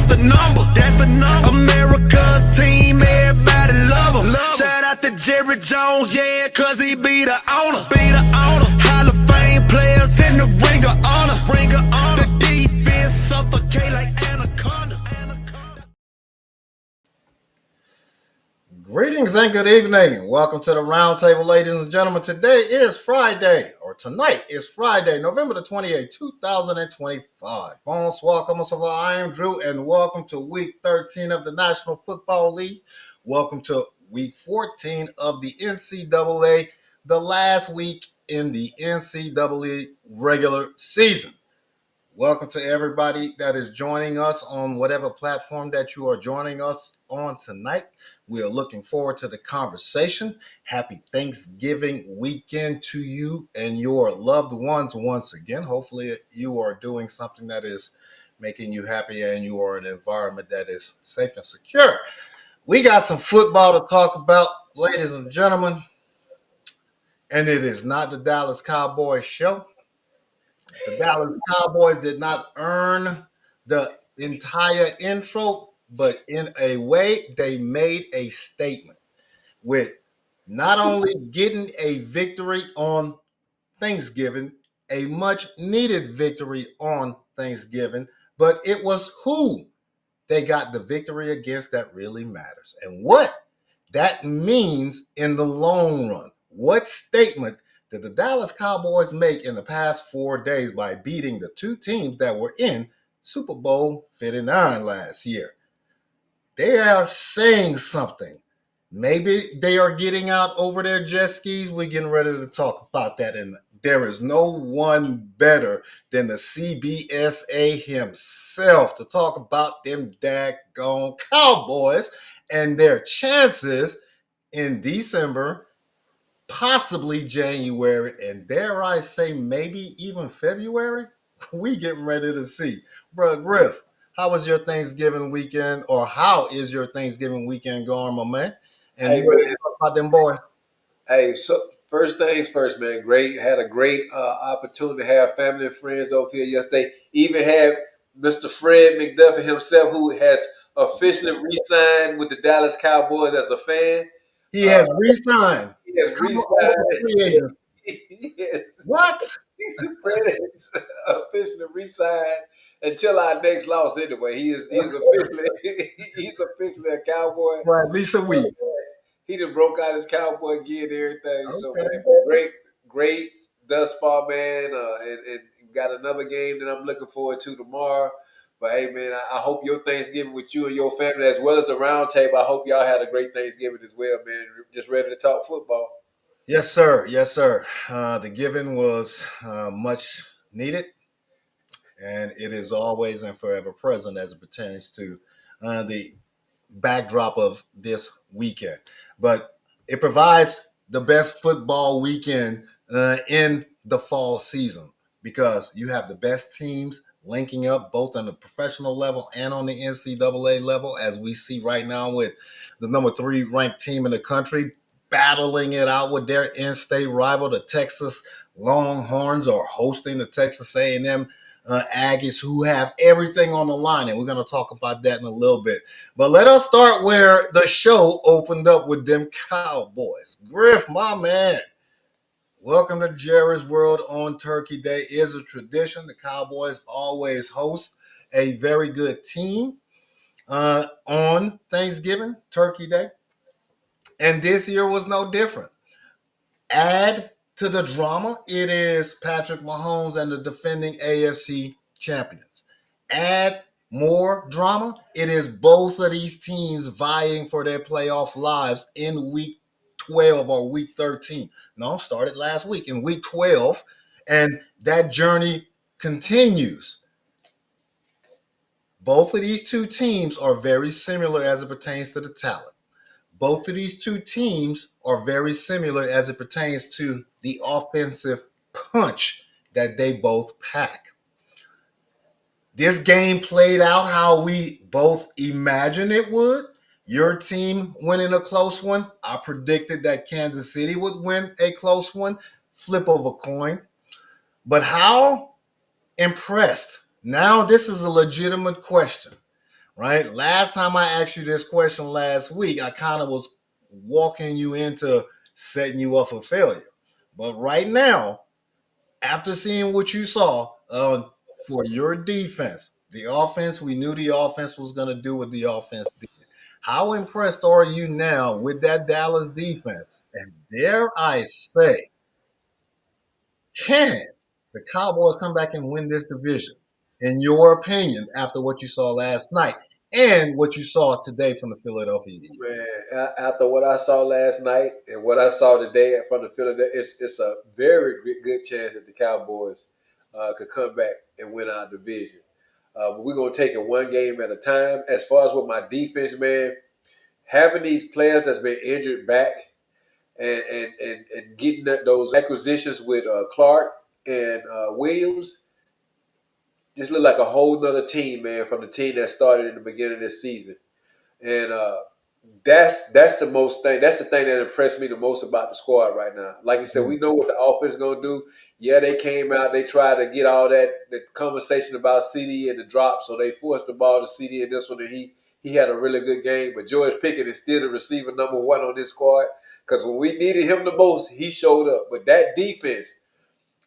the number. That's the number. America's team, everybody love him. Shout out to Jerry Jones, yeah, cause he be the owner. Hall of Fame players in the ring of honor. The defense suffocate like anaconda. Greetings and good evening. Welcome to the Roundtable, ladies and gentlemen. Today is Friday, or tonight is Friday, November the 28th, 2025. Bonsoir, comment ça va? I am Drew, and welcome to week 13 of the National Football League. Welcome to week 14 of the NCAA, the last week in the NCAA regular season. Welcome to everybody that is joining us on whatever platform that you are joining us on tonight. We are looking forward to the conversation. Happy Thanksgiving weekend to you and your loved ones once again. Hopefully you are doing something that is making you happy and you are in an environment that is safe and secure. We got some football to talk about, ladies and gentlemen, and it is not the Dallas Cowboys show. The Dallas Cowboys did not earn the entire intro, but in a way, they made a statement with not only getting a victory on Thanksgiving, a much needed victory on Thanksgiving, but it was who they got the victory against that really matters and what that means in the long run. What statement did the Dallas Cowboys make in the past 4 days by beating the two teams that were in Super Bowl 59 last year? They are saying something. Maybe they are getting out over their jet skis. We're getting ready to talk about that. And there is no one better than the CBSA himself to talk about them daggone Cowboys and their chances in December, possibly January, and dare I say maybe even February. We getting ready to see. Bro, Griff, how was your Thanksgiving weekend, or how is your Thanksgiving weekend going, my man? And Hey you ready man, to talk about them boys? so first things first, man. Had a great opportunity to have family and friends over here yesterday. Even had Mr. Fred McDuffie himself, who has officially re-signed with the Dallas Cowboys as a fan. He Uh, has re-signed. he has Come on, free re-signed. agent. Yes, What? Fred is officially re-signed until our next loss. Anyway, he's officially he's officially a Cowboy. For at least a week. He done broke out his cowboy gear and everything. So Okay. man, great thus far, man. And got another game that I'm looking forward to tomorrow. But hey, man, I hope your Thanksgiving with you and your family, as well as the round table. I hope y'all had a great Thanksgiving as well, man. Just ready to talk football. Yes, sir. Yes, sir. The giving was much needed, and it is always and forever present as it pertains to the backdrop of this weekend. But it provides the best football weekend in the fall season because you have the best teams linking up both on the professional level and on the NCAA level, as we see right now with the number 3 ranked team in the country battling it out with their in-state rival, the Texas Longhorns, or hosting the Texas A&M Aggies, who have everything on the line, and we're going to talk about that in a little bit. But let us start where the show opened up with them Cowboys. Griff, my man, welcome to Jerry's World on Turkey Day. It is a tradition. The Cowboys always host a very good team on Thanksgiving, Turkey Day, and this year was no different. Add to the drama, it is Patrick Mahomes and the defending AFC champions. Add more drama, it is both of these teams vying for their playoff lives in week 12 or week 13. No, started last week in week 12, and that journey continues. Both of these two teams are very similar as it pertains to the talent. Both of these two teams are very similar as it pertains to the offensive punch that they both pack. This game played out how we both imagined it would. Your team winning a close one. I predicted that Kansas City would win a close one. Flip of a coin. But how impressed? Now this is a legitimate question. right? Last time I asked you this question last week, I kind of was walking you into setting you up for failure. But right now, after seeing what you saw for your defense, the offense, we knew the offense was going to do what the offense did. How impressed are you now with that Dallas defense? And dare I say, can the Cowboys come back and win this division? In your opinion, after what you saw last night and what you saw today from the Philadelphia Eagles? Man, after what I saw last night and what I saw today from the Philadelphia, it's a very good chance that the Cowboys could come back and win our division. But we're gonna take it one game at a time. As far as with my defense, man, having these players that's been injured back and getting those acquisitions with Clark and Williams, just look like a whole nother team, man, from the team that started in the beginning of this season. And that's the most thing. That's the thing that impressed me the most about the squad right now. Like you said, we know what the offense is gonna do. Yeah, they came out, they tried to get all that the conversation about CD and the drop, so they forced the ball to CD in this one, and he had a really good game. But George Pickett is still the receiver number one on this squad because when we needed him the most, he showed up. But that defense,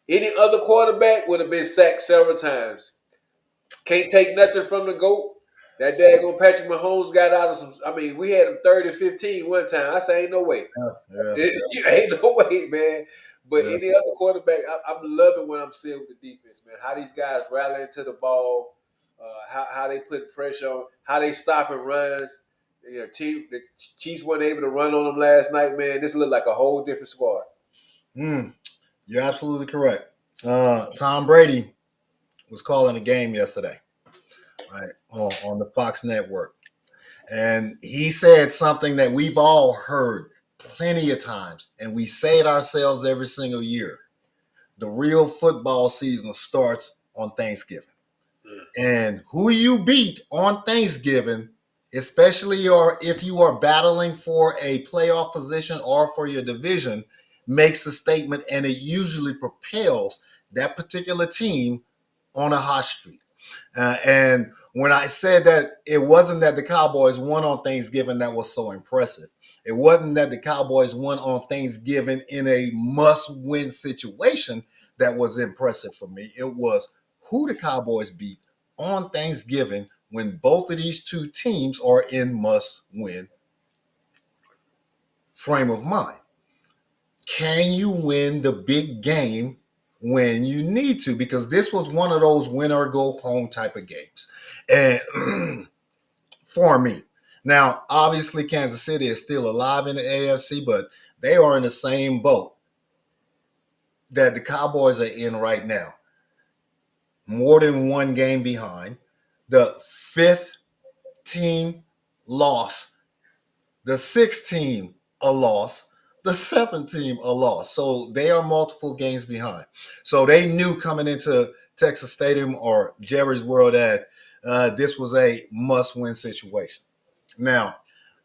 any other quarterback would have been sacked several times. Can't take nothing from the GOAT. That daggone Patrick Mahomes got out of some. I mean, we had him 30-15 one time. I say, ain't no way. Yeah, Ain't no way, man. But yeah. any other quarterback, I'm loving what I'm seeing with the defense, man. How these guys rallying to the ball, how they put pressure on, how they stopping runs. The Chiefs weren't able to run on them last night, man. This looked like a whole different squad. You're absolutely correct. Tom Brady was calling a game yesterday, right, on the Fox network. And he said something that we've all heard plenty of times, and we say it ourselves every single year. The real football season starts on Thanksgiving. And who you beat on Thanksgiving, especially or if you are battling for a playoff position or for your division, makes a statement, and it usually propels that particular team on a hot streak. And when I said that it wasn't that the Cowboys won on Thanksgiving that was so impressive. It wasn't that the Cowboys won on Thanksgiving in a must-win situation that was impressive for me. It was who the Cowboys beat on Thanksgiving when both of these two teams are in must-win frame of mind. Can you win the big game when you need to? Because this was one of those win or go home type of games. And for me, now, obviously, Kansas City is still alive in the AFC, but they are in the same boat that the Cowboys are in right now. More than one game behind. The fifth team lost. The sixth team a loss. The seventh team a loss. So they are multiple games behind. So they knew coming into Texas Stadium or Jerry's World that this was a must-win situation. Now,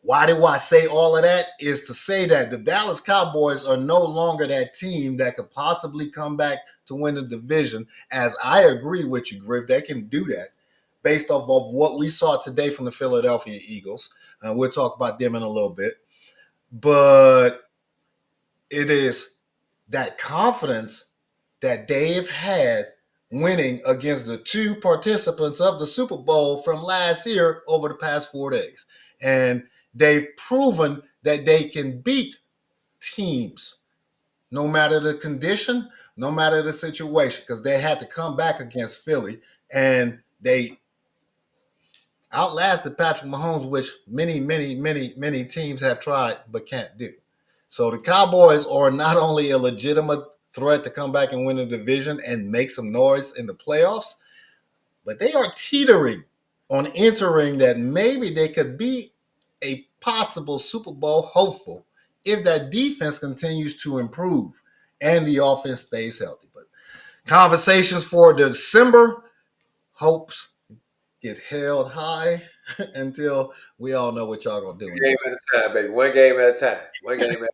why do I say all of that? Is to say that the Dallas Cowboys are no longer that team that could possibly come back to win the division. As I agree with you, Griff, they can do that based off of what we saw today from the Philadelphia Eagles. We'll talk about them in a little bit. But it is that confidence that they've had winning against the two participants of the Super Bowl from last year over the past 4 days. And they've proven that they can beat teams no matter the condition, no matter the situation, because they had to come back against Philly and they outlasted Patrick Mahomes, which many teams have tried but can't do. So the Cowboys are not only a legitimate threat to come back and win the division and make some noise in the playoffs, but they are teetering on entering that maybe they could be a possible Super Bowl hopeful if that defense continues to improve and the offense stays healthy. But conversations for December, hopes get held high until we all know what y'all gonna do. One game at a time, baby. One game at a time. One game at a time.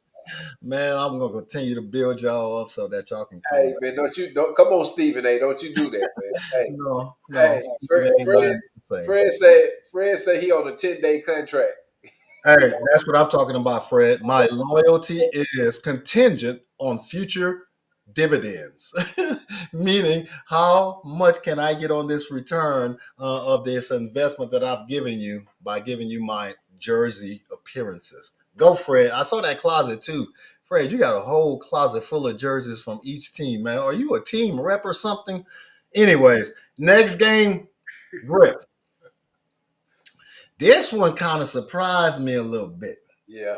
Man, I'm gonna continue to build y'all up so that y'all can come Hey, man, don't come on, Stephen A. Don't you do that, man. Hey, No. hey, Ain't nothing Freddie, to thing. Fred said he on a 10-day contract. Hey, that's what I'm talking about, Fred. My loyalty is contingent on future dividends, meaning how much can I get on this return of this investment that I've given you by giving you my jersey appearances. Go, Fred. I saw that closet too. Fred, you got a whole closet full of jerseys from each team, man. Are you a team rep or something? Anyways, next game, Griff. This one kind of surprised me a little bit. Yeah.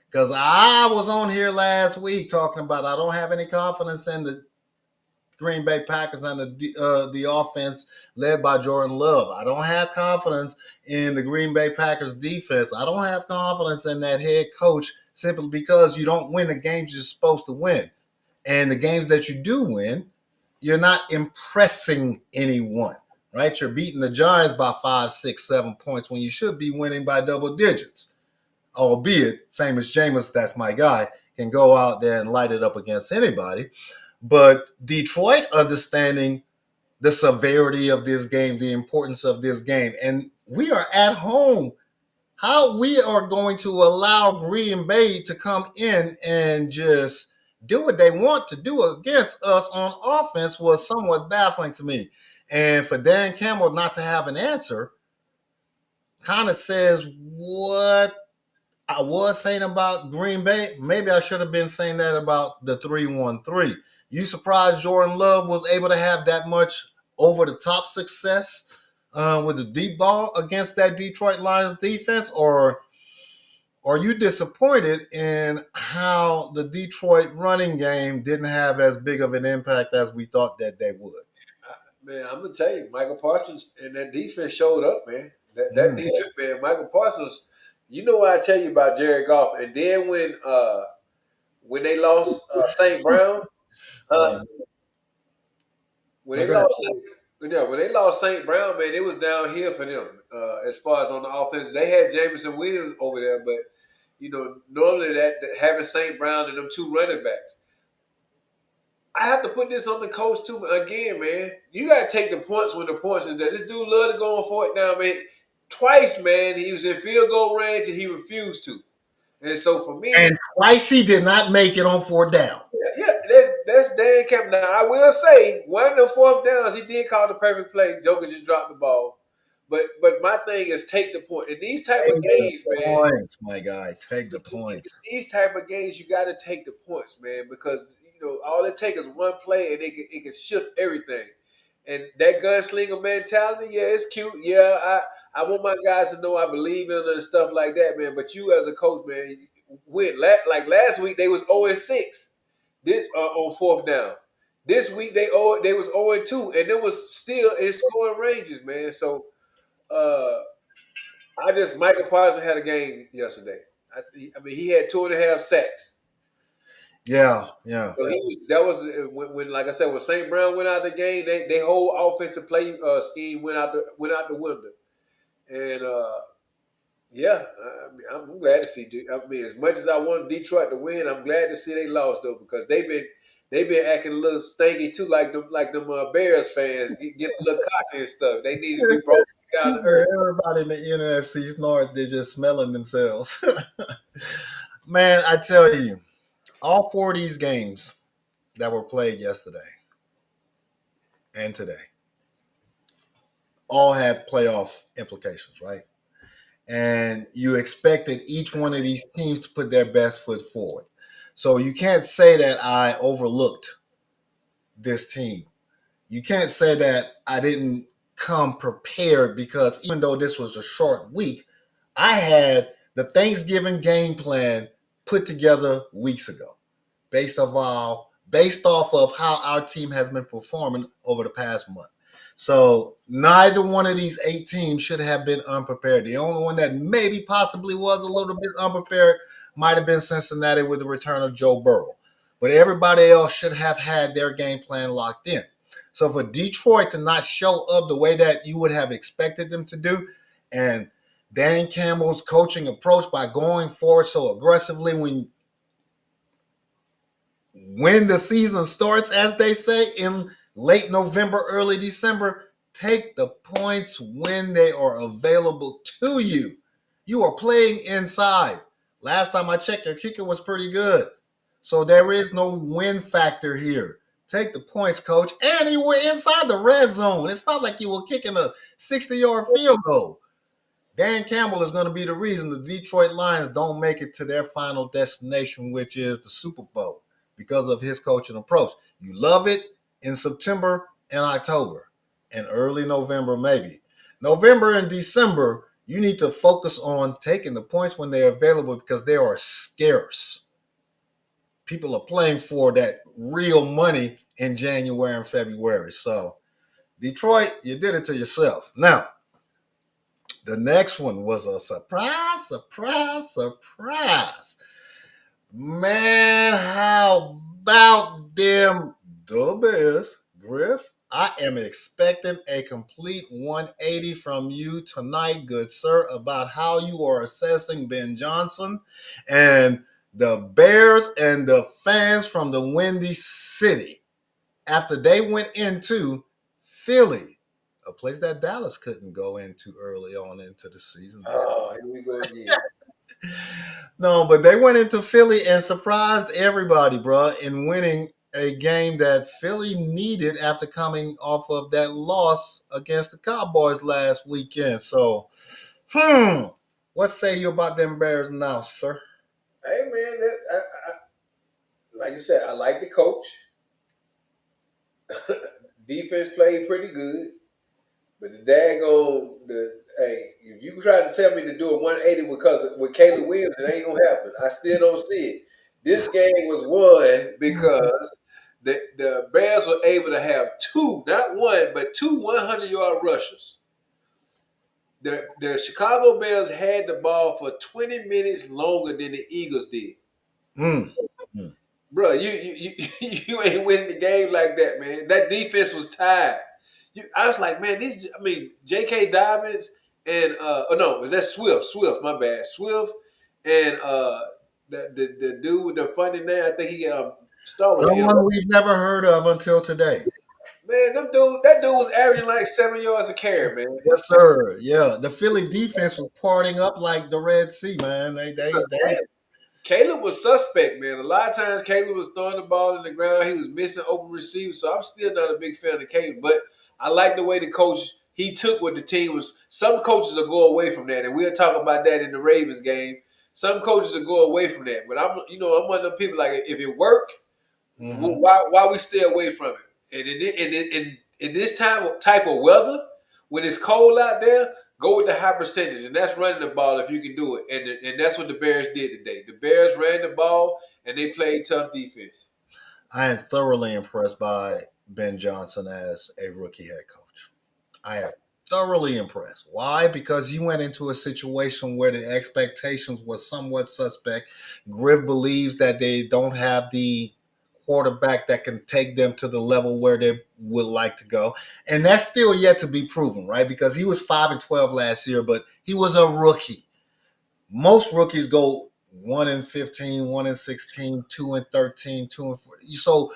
Because I was on here last week talking about I don't have any confidence in the Green Bay Packers and the offense led by Jordan Love. I don't have confidence in the Green Bay Packers defense. I don't have confidence in that head coach simply because you don't win the games you're supposed to win. And the games that you do win, you're not impressing anyone, right? You're beating the Giants by 5, 6, 7 points when you should be winning by double digits. Albeit famous Jameis, that's my guy, can go out there and light it up against anybody. But Detroit understanding the severity of this game, the importance of this game, and we are at home. How we are going to allow Green Bay to come in and just do what they want to do against us on offense was somewhat baffling to me. And for Dan Campbell not to have an answer kind of says what I was saying about Green Bay. Maybe I should have been saying that about the 3-1-3. You surprised Jordan Love was able to have that much over-the-top success with the deep ball against that Detroit Lions defense? Or are you disappointed in how the Detroit running game didn't have as big of an impact as we thought that they would? Man, I'm gonna tell you, Michael Parsons and that defense showed up, man. That defense, man, Michael Parsons. You know what I tell you about Jared Goff, and then when they lost St. Brown, when they lost when they lost St. Brown, man, it was downhill for them as far as on the offense. They had Jameson Williams over there, but normally that having St. Brown and them two running backs. I have to put this on the coach too. Again, man, you got to take the points when the points is there. This dude love to go on fourth down, man. Twice, man, he was in field goal range and he refused to. And so for me, and twice he did not make it on fourth down. Yeah, that's Dan Campbell. Now I will say one of the fourth downs he did call the perfect play. Joker just dropped the ball. But my thing is take the point. In these type of games, man. Points, my guy. Take the points. These type of games, you got to take the points, man, because all it takes is one play and it can shift everything. And that gunslinger mentality, yeah, it's cute. Yeah, I want my guys to know I believe in them and stuff like that, man. But you as a coach, man, like last week they was 0-6. This on fourth down. This week they was 0-2, and it was still in scoring ranges, man. So Michael Parsons had a game yesterday. I mean, he had 2.5 sacks. Yeah. So that was when, like I said, when St. Brown went out the game, they whole offensive play scheme went out the window. And I'm glad to see. I mean, as much as I want Detroit to win, I'm glad to see they lost though, because they've been acting a little stinky too, like them Bears fans get a little cocky and stuff. They need to be brought down to earth. Everybody in the NFC North, they're just smelling themselves. Man, I tell you, all 4 of these games that were played yesterday and today all had playoff implications, right? And you expected each one of these teams to put their best foot forward. So you can't say that I overlooked this team. You can't say that I didn't come prepared, because even though this was a short week, I had the Thanksgiving game plan put together weeks ago based off of how our team has been performing over the past month. So neither one of these 8 teams should have been unprepared. The only one that maybe possibly was a little bit unprepared might have been Cincinnati with the return of Joe Burrow. But everybody else should have had their game plan locked in. So for Detroit to not show up the way that you would have expected them to do, and Dan Campbell's coaching approach by going forward so aggressively when the season starts, as they say, in late November, early December, Take the points when they are available to you. You are playing inside. Last time I checked, your kicker was pretty good. So there is no win factor here. Take the points, coach. And you were inside the red zone. It's not like you were kicking a 60-yard field goal. Dan Campbell is going to be the reason the Detroit Lions don't make it to their final destination, which is the Super Bowl, because of his coaching approach. You love it in September and October and early November, maybe. November and December, you need to focus on taking the points when they're available because they are scarce. People are playing for that real money in January and February. So, Detroit, you did it to yourself. Now, the next one was a surprise. Man, how about them, the Bears, Griff? I am expecting a complete 180 from you tonight, good sir, about how you are assessing Ben Johnson and the Bears and the fans from the Windy City after they went into Philly, a place that Dallas couldn't go into early on into the season. Oh, here we go again. No, but they went into Philly and surprised everybody, bro, in winning a game that Philly needed after coming off of that loss against the Cowboys last weekend. So, what say you about them Bears now, sir? Hey, man, like you said, I like the coach. Defense played pretty good. But if you try to tell me to do a 180 with Caleb Williams, it ain't gonna happen. I still don't see it. This game was won because the Bears were able to have two, not one, but two 100-yard rushers. The Chicago Bears had the ball for 20 minutes longer than the Eagles did. Bro, you ain't winning the game like that, man. That defense was tired. I was like, man, J.K. Dobbins and that's Swift. Swift, my bad. Swift and the dude with the funny name. I think he started with him. Someone we've never heard of until today. Man, that dude was averaging like 7 yards a carry, man. Yes, sir. Yeah, the Philly defense was parting up like the Red Sea, man. They Caleb was suspect, man. A lot of times Caleb was throwing the ball in the ground. He was missing open receivers. So I'm still not a big fan of Caleb. But I like the way the coach, he took what the team was. Some coaches will go away from that. And we'll talk about that in the Ravens game. Some coaches will go away from that. But I'm one of the people like, if it worked, why we stay away from it? And in this type of weather, when it's cold out there, go with the high percentage, and that's running the ball if you can do it. And that's what the Bears did today. The Bears ran the ball, and they played tough defense. I am thoroughly impressed by Ben Johnson as a rookie head coach. I am thoroughly impressed. Why? Because you went into a situation where the expectations was somewhat suspect. Griff believes that they don't have the quarterback that can take them to the level where they would like to go. And that's still yet to be proven, right? Because he was 5-12 last year, but he was a rookie. Most rookies go 1-15, 1-16, 2-13, 2-4. So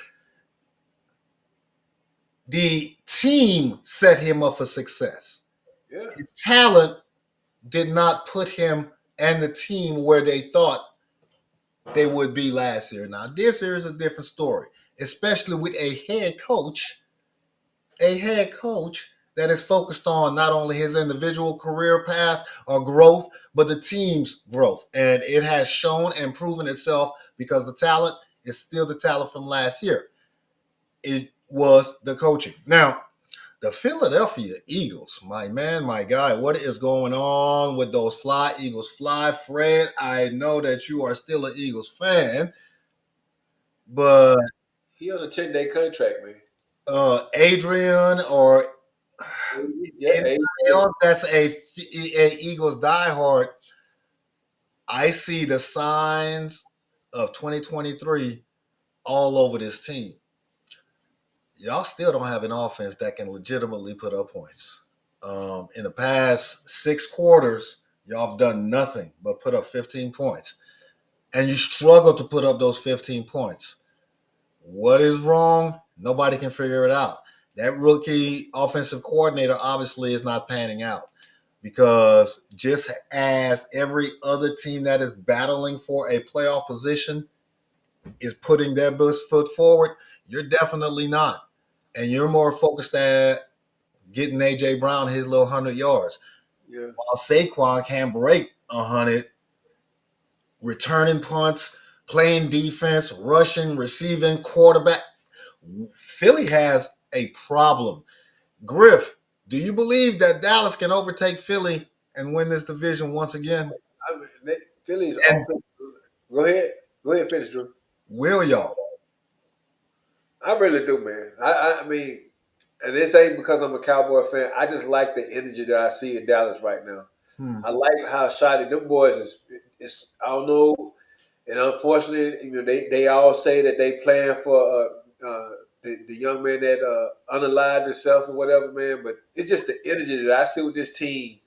the team set him up for success. Yeah. His talent did not put him and the team where they thought they would be last year. Now, this year is a different story, especially with a head coach that is focused on not only his individual career path or growth, but the team's growth. And it has shown and proven itself because the talent is still the talent from last year. It was the coaching. Now, the Philadelphia Eagles, my man, my guy, what is going on with those Fly Eagles? Fly, Fred, I know that you are still an Eagles fan, but he on a 10-day contract, man. Adrian or anybody else that's a Eagles diehard, I see the signs of 2023 all over this team. Y'all still don't have an offense that can legitimately put up points. In the past 6 quarters, y'all have done nothing but put up 15 points. And you struggle to put up those 15 points. What is wrong? Nobody can figure it out. that rookie offensive coordinator obviously is not panning out because just as every other team that is battling for a playoff position is putting their best foot forward, you're definitely not. And you're more focused at getting A.J. Brown his little 100 yards. Yeah. While Saquon can break 100, returning punts, playing defense, rushing, receiving, quarterback. Philly has a problem. Griff, do you believe that Dallas can overtake Philly and win this division once again? I mean, Philly's And offense. Go ahead. Go ahead, finish, Drew. will y'all? I really do, man. I mean, and this ain't because I'm a Cowboy fan. I just like the energy that I see in Dallas right now. I like how shiny them boys is. I don't know, and unfortunately, they all say that they playing for the young man that unalived himself or whatever, man. But it's just the energy that I see with this team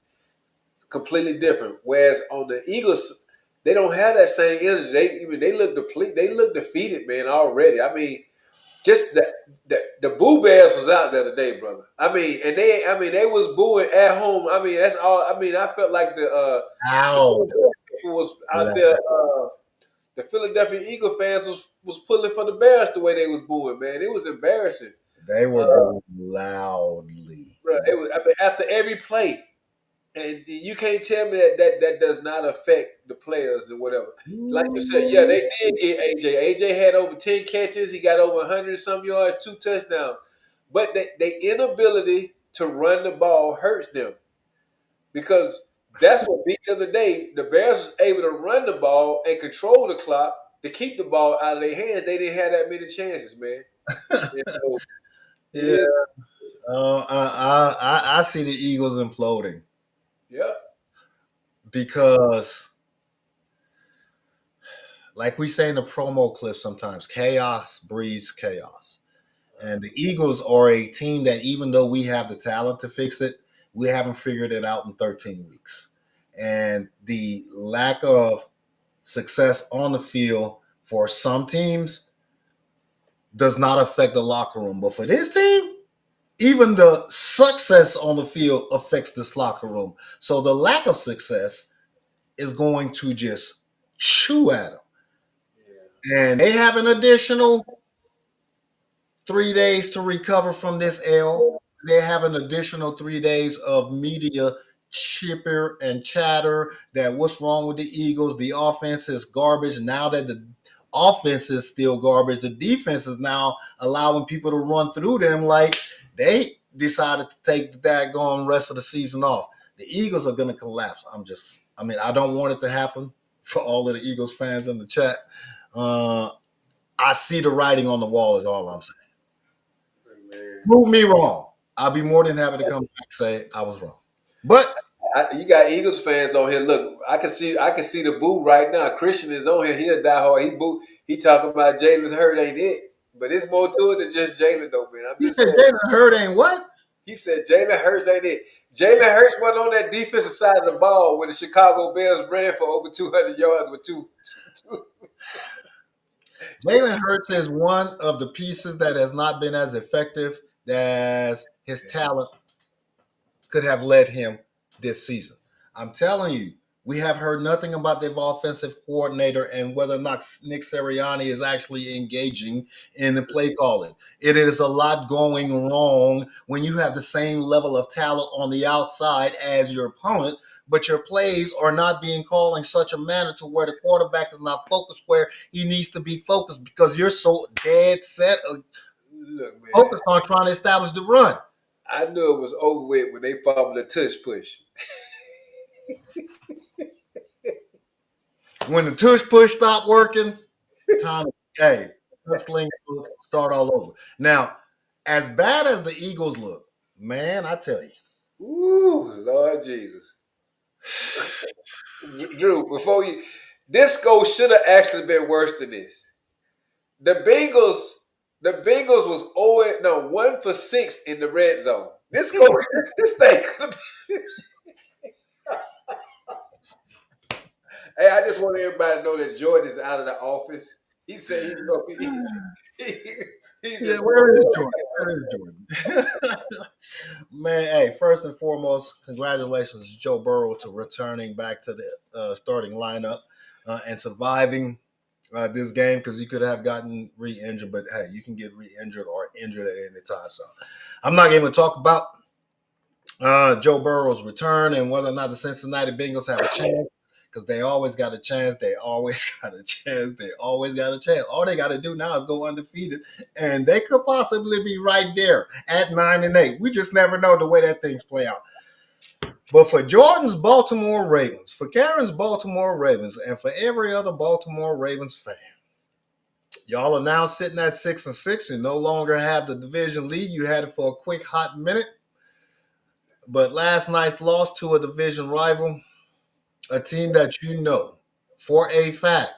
completely different. Whereas on the Eagles, they don't have that same energy. They look depleted. They look defeated, man, already. I mean, just the Boo Bears was out there today, brother. I mean, and they was booing at home. I mean, that's all. I mean, I felt like the Loud. people was out there. The Philadelphia Eagle fans was pulling for the Bears the way they was booing, man. It was embarrassing, They were going loudly. bro. It was. I mean, after every play. And you can't tell me that does not affect the players or whatever. Like you said, yeah, they did get AJ. AJ had over 10 catches. He got over 100 some yards, 2 touchdowns. But their inability to run the ball hurts them because that's what beat them today. The Bears was able to run the ball and control the clock to keep the ball out of their hands. They didn't have that many chances, man. And so, Yeah. I see the Eagles imploding yeah. because, like we say in the promo clip sometimes, chaos breeds chaos. And the Eagles are a team that, even though we have the talent to fix it, we haven't figured it out in 13 weeks. And the lack of success on the field for some teams does not affect the locker room. But for this team, even the success on the field affects this locker room. So the lack of success is going to just chew at them. And they have an additional 3 days to recover from this L. They have an additional 3 days of media chipper and chatter that what's wrong with the Eagles? The offense is garbage. Now that the offense is still garbage, the defense is now allowing people to run through them like they decided to take the daggone rest of the season off. The Eagles are going to collapse. I don't want it to happen for all of the Eagles fans in the chat. I see the writing on the wall is all I'm saying. Man. Prove me wrong. I'll be more than happy to come back and say I was wrong. But You got Eagles fans on here. Look, I can see the boo right now. Christian is on here. He'll die hard. He talking about Jalen Hurd ain't it. But it's more to it than just Jalen though, man. he said Jalen Hurd ain't what? He said Jalen Hurts ain't it. Jalen Hurts wasn't on that defensive side of the ball when the Chicago Bears ran for over 200 yards with two. Jalen Hurts is one of the pieces that has not been as effective as his talent could have led him this season. I'm telling you, we have heard nothing about the offensive coordinator and whether or not Nick Sirianni is actually engaging in the play calling. It is a lot going wrong when you have the same level of talent on the outside as your opponent, but your plays are not being called in such a manner to where the quarterback is not focused where he needs to be focused because you're so dead set Look, man, focused on trying to establish the run. I knew it was over with when they fumbled the tush push. When the tush push stopped working, time to hustling, start all over. Now, as bad as the Eagles look, man, I tell you, Ooh, Lord Jesus. Drew, this goal should have actually been worse than this. The Bengals was 1 for 6 in the red zone. This thing could have been. Hey, I just want everybody to know that Jordan is out of the office. He said he's going to be. He's yeah, where is Jordan? That is Jordan. Man, hey, first and foremost, congratulations, Joe Burrow, to returning back to the starting lineup and surviving this game because you could have gotten re-injured, but hey, you can get re-injured or injured at any time. So I'm not going to talk about Joe Burrow's return and whether or not the Cincinnati Bengals have a chance because they always got a chance. They always got a chance. They always got a chance. All they got to do now is go undefeated, and they could possibly be right there at 9-8. We just never know the way that things play out. But for Jordan's Baltimore Ravens, for Karen's Baltimore Ravens, and for every other Baltimore Ravens fan, y'all are now sitting at 6-6. You no longer have the division lead. You had it for a quick hot minute. But last night's loss to a division rival, a team that you know for a fact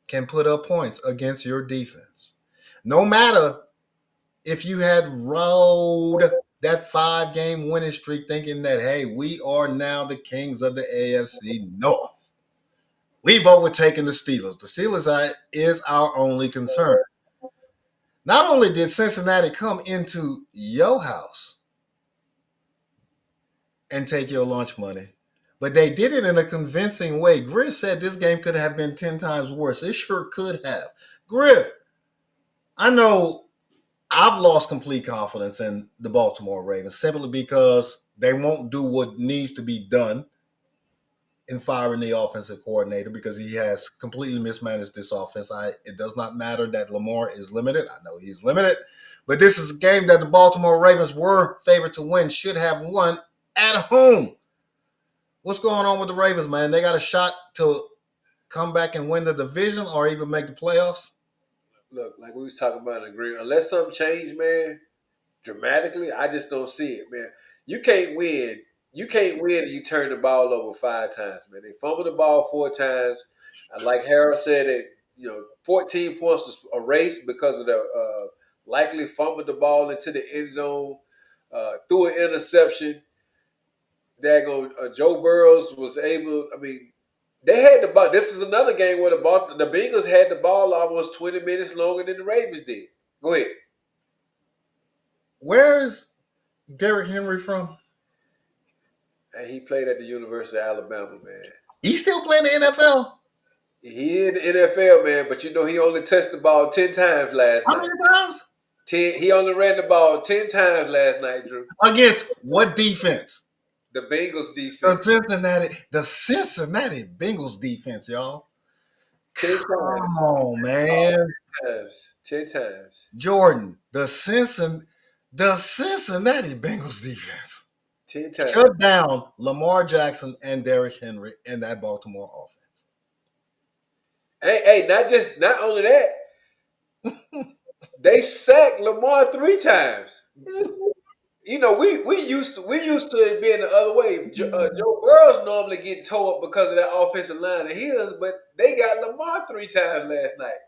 can put up points against your defense. No matter if you had rode that 5-game winning streak thinking that, hey, we are now the kings of the AFC North. We've overtaken the Steelers. The Steelers is our only concern. Not only did Cincinnati come into your house and take your lunch money, but they did it in a convincing way. Griff said this game could have been 10 times worse. It sure could have. Griff, I know I've lost complete confidence in the Baltimore Ravens simply because they won't do what needs to be done in firing the offensive coordinator because he has completely mismanaged this offense. It does not matter that Lamar is limited. I know he's limited, but this is a game that the Baltimore Ravens were favored to win, should have won at home. What's going on with the Ravens, man? They got a shot to come back and win the division or even make the playoffs? Look, like we was talking about in agreement, unless something changed, man, dramatically, I just don't see it, man. You can't win. You can't win and you turn the ball over 5 times, man. They fumbled the ball 4 times. Like Harold said, 14 points was erased because of the likely fumbled the ball into the end zone, threw an interception. Joe Burrows was able. I mean, they had the ball. This is another game where the Bengals had the ball almost 20 minutes longer than the Ravens did. Go ahead. Where is Derrick Henry from? And he played at the University of Alabama, man. He's still playing the NFL? He in the NFL, man, but he only touched the ball 10 times last night. How many times? 10. He only ran the ball 10 times last night, Drew. Against what defense? The Bengals defense. The Cincinnati Bengals defense, y'all. 10 times. Come on, man. 10 times. Jordan, the Cincinnati Bengals defense 10 times. shut down Lamar Jackson and Derrick Henry in that Baltimore offense. Hey, not only that, they sacked Lamar 3 times. We used to it being the other way. Joe Burrows normally get tore up because of that offensive line of his, but they got Lamar 3 times last night.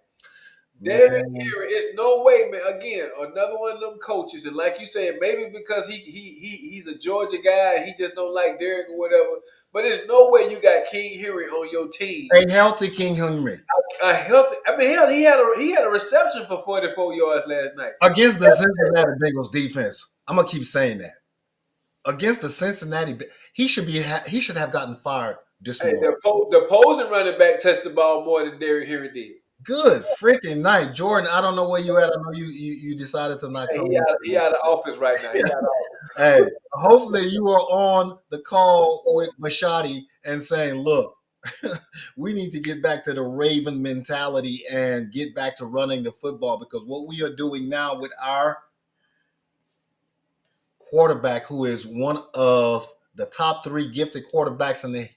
Derrick Henry, it's no way, man. Again, another one of them coaches, and like you said, maybe because he's a Georgia guy, and he just don't like Derrick or whatever. But there's no way you got King Henry on your team. A healthy King Henry. Hell, he had a reception for 44 yards last night Against the Cincinnati Bengals defense. I'm gonna keep saying that. Against the Cincinnati, he should have gotten fired this morning. The opposing running back touched the ball more than Derrick Henry did. Good freaking night, Jordan. I don't know where you at. I know you decided to not come. He out of office right now. Hey, hopefully you are on the call with Mashadi and saying, look, we need to get back to the Raven mentality and get back to running the football because what we are doing now with our quarterback, who is one of the top 3 gifted quarterbacks in the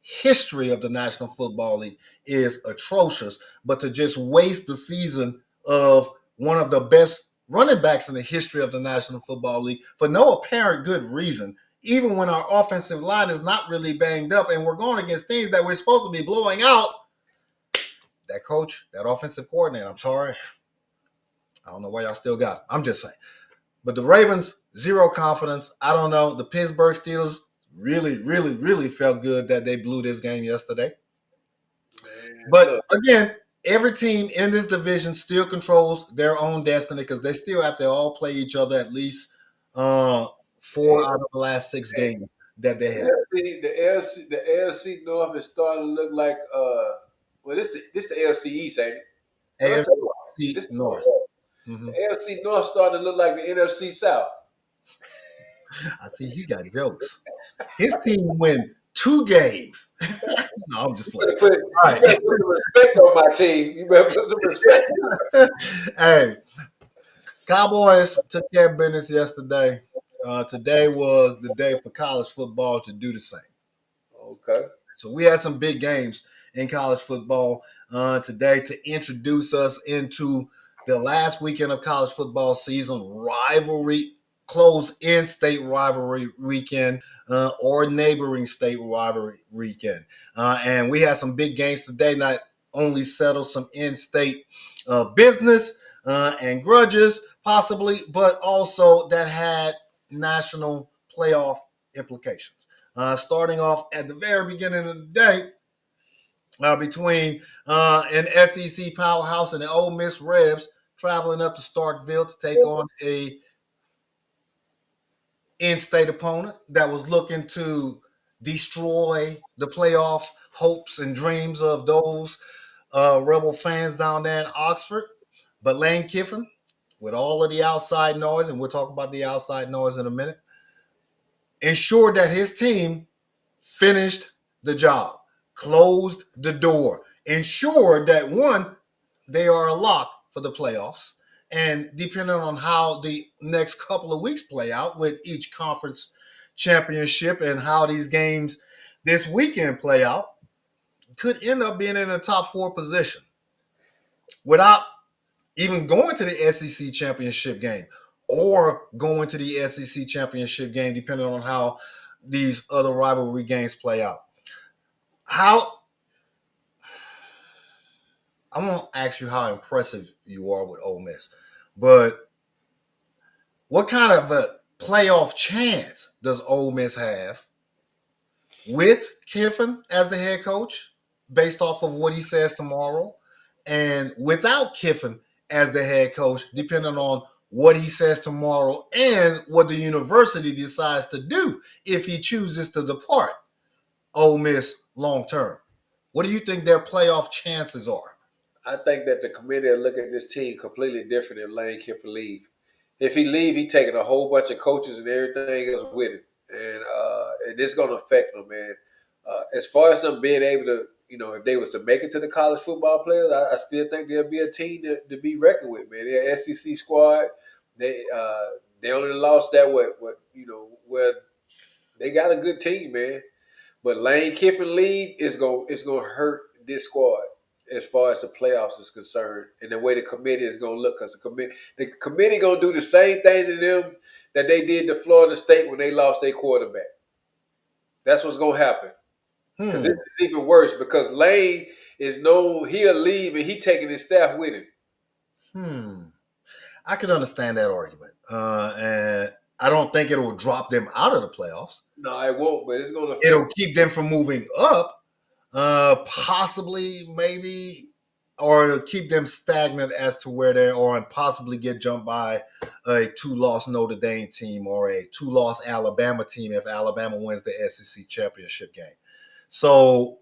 history of the National Football League, is atrocious. But to just waste the season of one of the best running backs in the history of the National Football League for no apparent good reason, even when our offensive line is not really banged up and we're going against teams that we're supposed to be blowing out, that coach, that offensive coordinator, I'm sorry. I don't know why y'all still got him. I'm just saying. But the Ravens, 0 confidence. I don't know. The Pittsburgh Steelers really, really, really felt good that they blew this game yesterday. Man, but again, every team in this division still controls their own destiny because they still have to all play each other at least 4 out of the last 6 games that they have. The AFC North is starting to look like well, this the AFC East, ain't it? No, it's the North. AFC This the North. North. The Mhm. AFC North starting to look like the NFC South. I see he got jokes. His team win 2 games. No, I'm just playing. Put, All you better put some respect on my team. You better put some respect. right. Hey, Cowboys took care of business yesterday. Today was the day for college football to do the same. Okay. So we had some big games in college football today to introduce us into the last weekend of college football season, rivalry, close in-state rivalry weekend, or neighboring state rivalry weekend. And we had some big games today, not only settled some in-state business and grudges, possibly, but also that had national playoff implications. Starting off at the very beginning of the day between an SEC powerhouse and the Ole Miss Rebs traveling up to Starkville to take on a in-state opponent that was looking to destroy the playoff hopes and dreams of those Rebel fans down there in Oxford. But Lane Kiffin, with all of the outside noise, and we'll talk about the outside noise in a minute, ensured that his team finished the job, closed the door, ensured that one, they are a lock for the playoffs. And depending on how the next couple of weeks play out with each conference championship and how these games this weekend play out, could end up being in the top 4 position without even going to the SEC championship game or going to the SEC championship game, depending on how these other rivalry games play out. How I won't ask you how impressive you are with Ole Miss, but what kind of a playoff chance does Ole Miss have with Kiffin as the head coach, based off of what he says tomorrow, and without Kiffin as the head coach, depending on what he says tomorrow and what the university decides to do if he chooses to depart Ole Miss long term? What do you think their playoff chances are? I think that the committee will look at this team completely different if Lane Kiffin leave. If he leave, he taking a whole bunch of coaches and everything else with him, and it's going to affect them, man. As far as them being able to, if they was to make it to the college football players, I still think there'll be a team to be reckoned with, man. They're SEC squad. They only lost that where they got a good team, man. But Lane Kiffin leave is gonna hurt this squad as far as the playoffs is concerned, and the way the committee is gonna look. Because the committee gonna do the same thing to them that they did to Florida State when they lost their quarterback. That's what's gonna happen. Because Hmm. this is even worse. Because Lane is known he'll leave and he taking his staff with him. Hmm. I can understand that argument. And I don't think it will drop them out of the playoffs. No, it won't. But it's gonna It'll affect. keep them from moving up, possibly, maybe, or it'll keep them stagnant as to where they are and possibly get jumped by a 2-loss Notre Dame team or a 2-loss Alabama team if Alabama wins the SEC championship game. So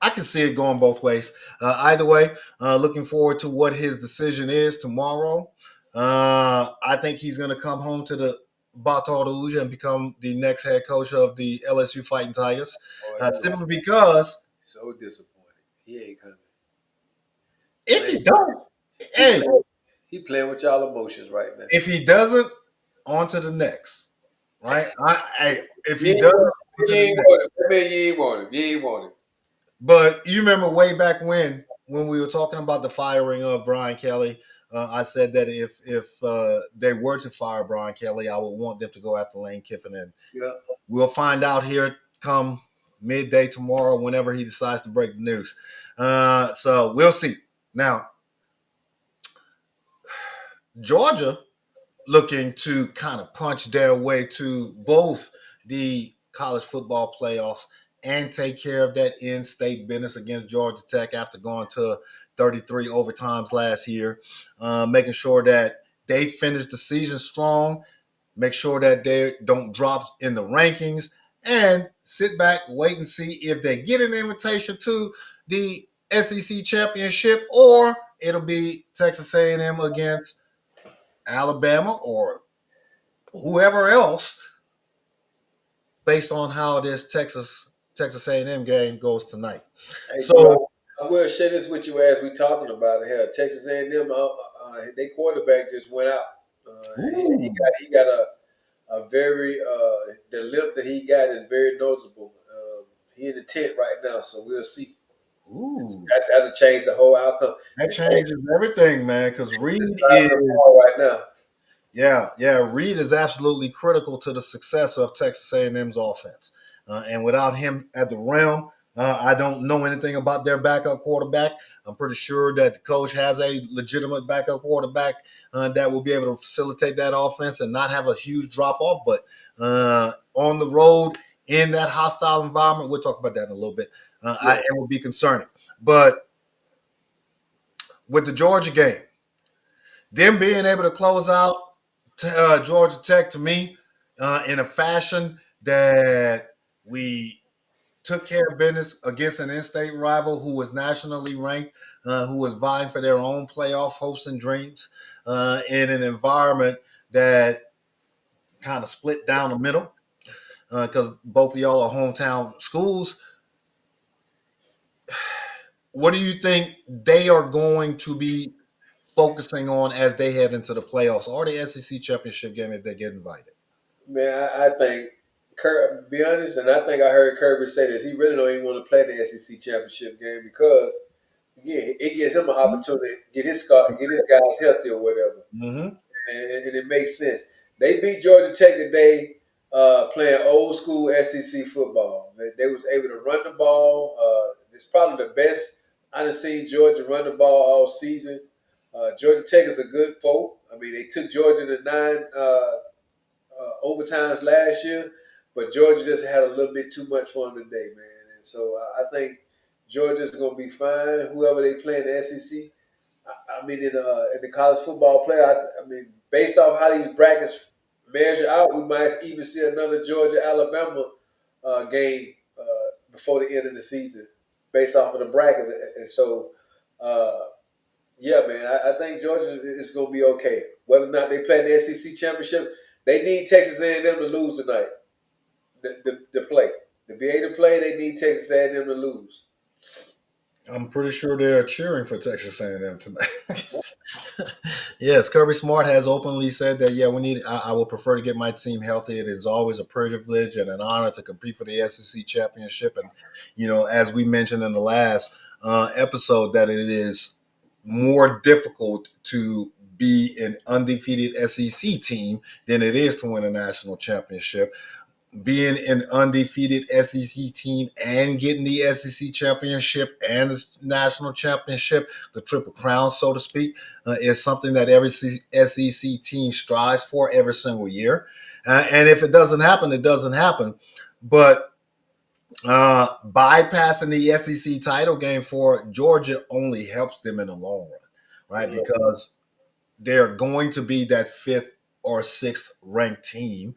I can see it going both ways. Either way, looking forward to what his decision is tomorrow. I think he's going to come home to the Baton Rouge and become the next head coach of the LSU Fighting Tigers, simply because So disappointed. He ain't coming. if he don't, He hey, playing, he playing with y'all emotions right now. if he doesn't, on to the next, right? If You he ain't doesn't, want on to you the ain't next. want him. I mean, you ain't want him. You ain't want him. But you remember way back when we were talking about the firing of Brian Kelly, I said that if they were to fire Brian Kelly, I would want them to go after Lane Kiffin, and Yeah. we'll find out here come midday tomorrow whenever he decides to break the news. So we'll see. Now, Georgia looking to kind of punch their way to both the college football playoffs and take care of that in-state business against Georgia Tech after going to 33 overtimes last year, making sure that they finish the season strong, make sure that they don't drop in the rankings, and sit back, wait and see if they get an invitation to the SEC championship, or it'll be Texas A&M against Alabama or whoever else, based on how this Texas A&M game goes tonight. Hey, So, I will share this with you as we talking about it here. Texas A&M, they quarterback just went out. ooh, He got a very the limp that he got is very noticeable. He in the tent right now, so we'll see. ooh, That'll change the whole outcome. that And Texas changes everything, man. Because Reed is driving the is, ball right now. yeah, Reed is absolutely critical to the success of Texas A&M's offense. And without him at the realm, I don't know anything about their backup quarterback. I'm pretty sure that the coach has a legitimate backup quarterback that will be able to facilitate that offense and not have a huge drop off. But on the road in that hostile environment, we'll talk about that in a little bit. Yeah. It will be concerning. But with the Georgia game, them being able to close out Georgia Tech to me in a fashion that we took care of business against an in-state rival who was nationally ranked, who was vying for their own playoff hopes and dreams in an environment that kind of split down the middle because both of y'all are hometown schools. What do you think they are going to be focusing on as they head into the playoffs or the SEC championship game if they get invited? Man, I think be honest, and I think I heard Kirby say this. He really don't even want to play the SEC championship game because it gives him an opportunity to get his guys healthy or whatever, Mm-hmm. and it makes sense. They beat Georgia Tech today, playing old school SEC football. They was able to run the ball. It's probably the best I've seen Georgia run the ball all season. Georgia Tech is a good foe. I mean, they took Georgia to 9 overtimes last year, but Georgia just had a little bit too much for them today, man. And so I think Georgia's going to be fine. Whoever they play in the SEC, I mean, in the college football player, I mean, based off how these brackets measure out, we might even see another Georgia Alabama game before the end of the season, based off of the brackets. And so, yeah, man, I think Georgia is going to be okay. Whether or not they play in the SEC championship, they need Texas A&M to lose tonight. The play, to be able to play, they need Texas A&M to lose. I'm pretty sure they're cheering for Texas A&M tonight. Yes, Kirby Smart has openly said that. Yeah, we need. I would prefer to get my team healthy. It is always a privilege and an honor to compete for the SEC championship. And as we mentioned in the last episode, that it is more difficult to be an undefeated SEC team than it is to win a national championship. Being an undefeated SEC team and getting the SEC championship and the national championship, the triple crown, so to speak, is something that every SEC team strives for every single year. And if it doesn't happen, it doesn't happen. But bypassing the SEC title game for Georgia only helps them in the long run, right? Yeah. Because they're going to be that fifth or sixth ranked team.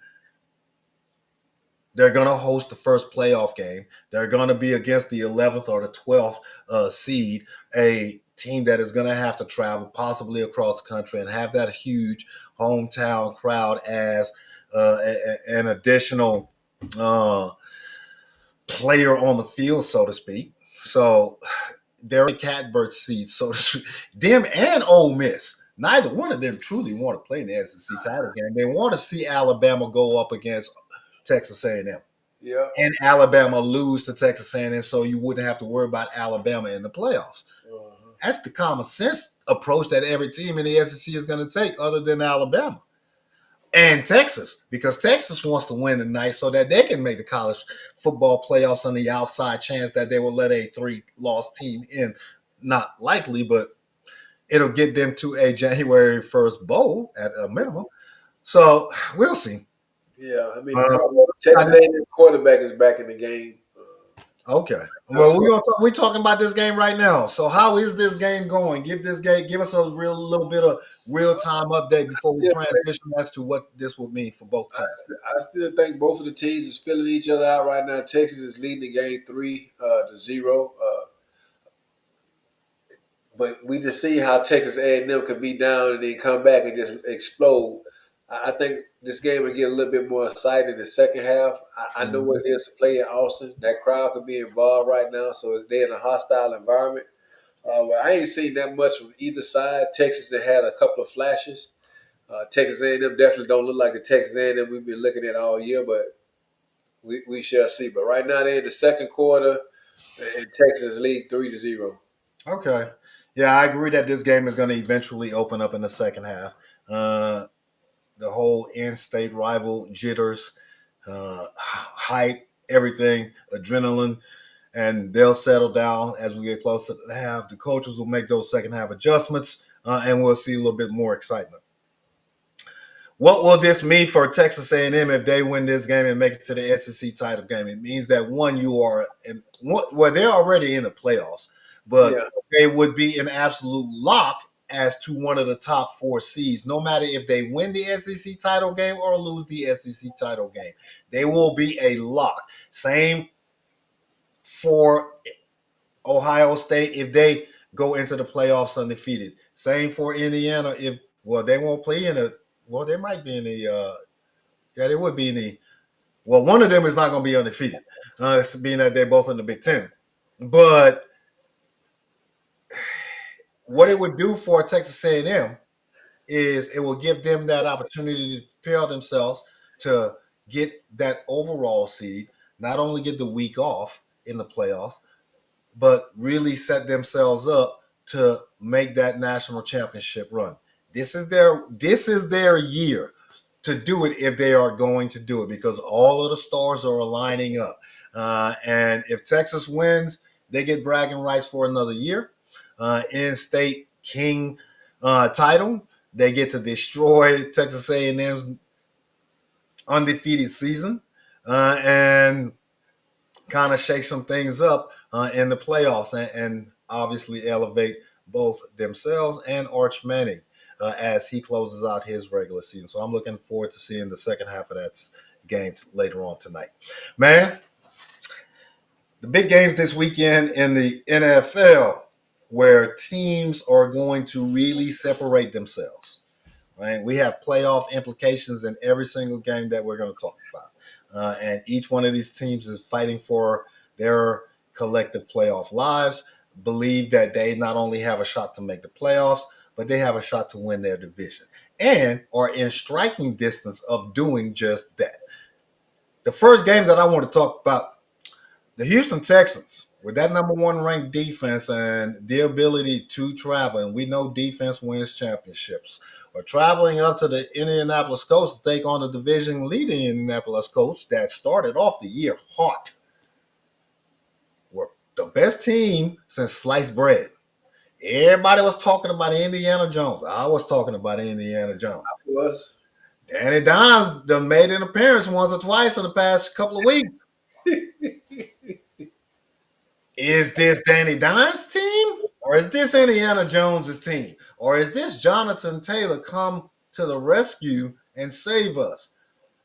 They're going to host the first playoff game. They're going to be against the 11th or the 12th seed, a team that is going to have to travel possibly across the country and have that huge hometown crowd as an additional player on the field, so to speak. So they're in catbird seats, so to speak. Them and Ole Miss, neither one of them truly want to play in the SEC title game. They want to see Alabama go up against Texas A&M. Yeah. And Alabama lose to Texas A&M, so you wouldn't have to worry about Alabama in the playoffs. That's the common sense approach that every team in the SEC is going to take, other than Alabama and Texas, because Texas wants to win tonight so that they can make the college football playoffs on the outside chance that they will let a 3-loss team in. Not likely, but it'll get them to a January 1st bowl at a minimum. So we'll see. Yeah, I mean, Texas A&M quarterback is back in the game. Okay. Well, we're talking about this game right now. So, how is this game going? Give us a little bit of real time update before we Yeah, transition as to what this will mean for both I, teams. I still think both of the teams is filling each other out right now. Texas is leading the game 3-0. But we just see how Texas A&M could be down and then come back and just explode. I think this game will get a little bit more exciting in the second half. I know what Mhm. it is to play in Austin. That crowd could be involved right now, so they're in a hostile environment. Well, I ain't seen that much from either side. Texas has had a couple of flashes. Texas A&M definitely don't look like the Texas A&M we've been looking at all year, but we shall see. But right now they're in the second quarter, and Texas lead 3-0. Okay. Yeah, I agree that this game is going to eventually open up in the second half. Uh, the whole in-state rival jitters, hype, everything, adrenaline, and they'll settle down as we get closer to the half. The coaches will make those second half adjustments, and we'll see a little bit more excitement. What will this mean for Texas A&M if they win this game and make it to the SEC title game? It means that one, you are in, well, they're already in the playoffs, but Yeah. they would be an absolute lock as to one of the top four seeds, no matter if they win the SEC title game or lose the SEC title game. They will be a lock. Same for Ohio State if they go into the playoffs undefeated. Same for Indiana if they won't play in a they might be in the they would be in the one of them is not going to be undefeated, being that they're both in the Big Ten. But what it would do for Texas A&M is it will give them that opportunity to prepare themselves to get that overall seed, not only get the week off in the playoffs, but really set themselves up to make that national championship run. This is their year to do it if they are going to do it because all of the stars are aligning up. And if Texas wins, they get bragging rights for another year. In-state king title. They get to destroy Texas A&M's undefeated season and kind of shake some things up in the playoffs and obviously elevate both themselves and Arch Manning as he closes out his regular season. So I'm looking forward to seeing the second half of that game later on tonight. Man, the big games this weekend in the NFL where teams are going to really separate themselves. Right? We have playoff implications in every single game that we're going to talk about. And each one of these teams is fighting for their collective playoff lives, believe that they not only have a shot to make the playoffs, but they have a shot to win their division and are in striking distance of doing just that. The first game that I want to talk about, the Houston Texans, with that number one ranked defense and the ability to travel, and we know defense wins championships, are traveling up to the Indianapolis Colts to take on the division leading Indianapolis Colts that started off the year hot. Were the best team since sliced bread. Everybody was talking about Indiana Jones. I was talking about Indiana Jones. Was. Danny Dimes done made an appearance once or twice in the past couple of weeks. Is this Danny Dimes' team? Or is this Indiana Jones' team? Or is this Jonathan Taylor come to the rescue and save us?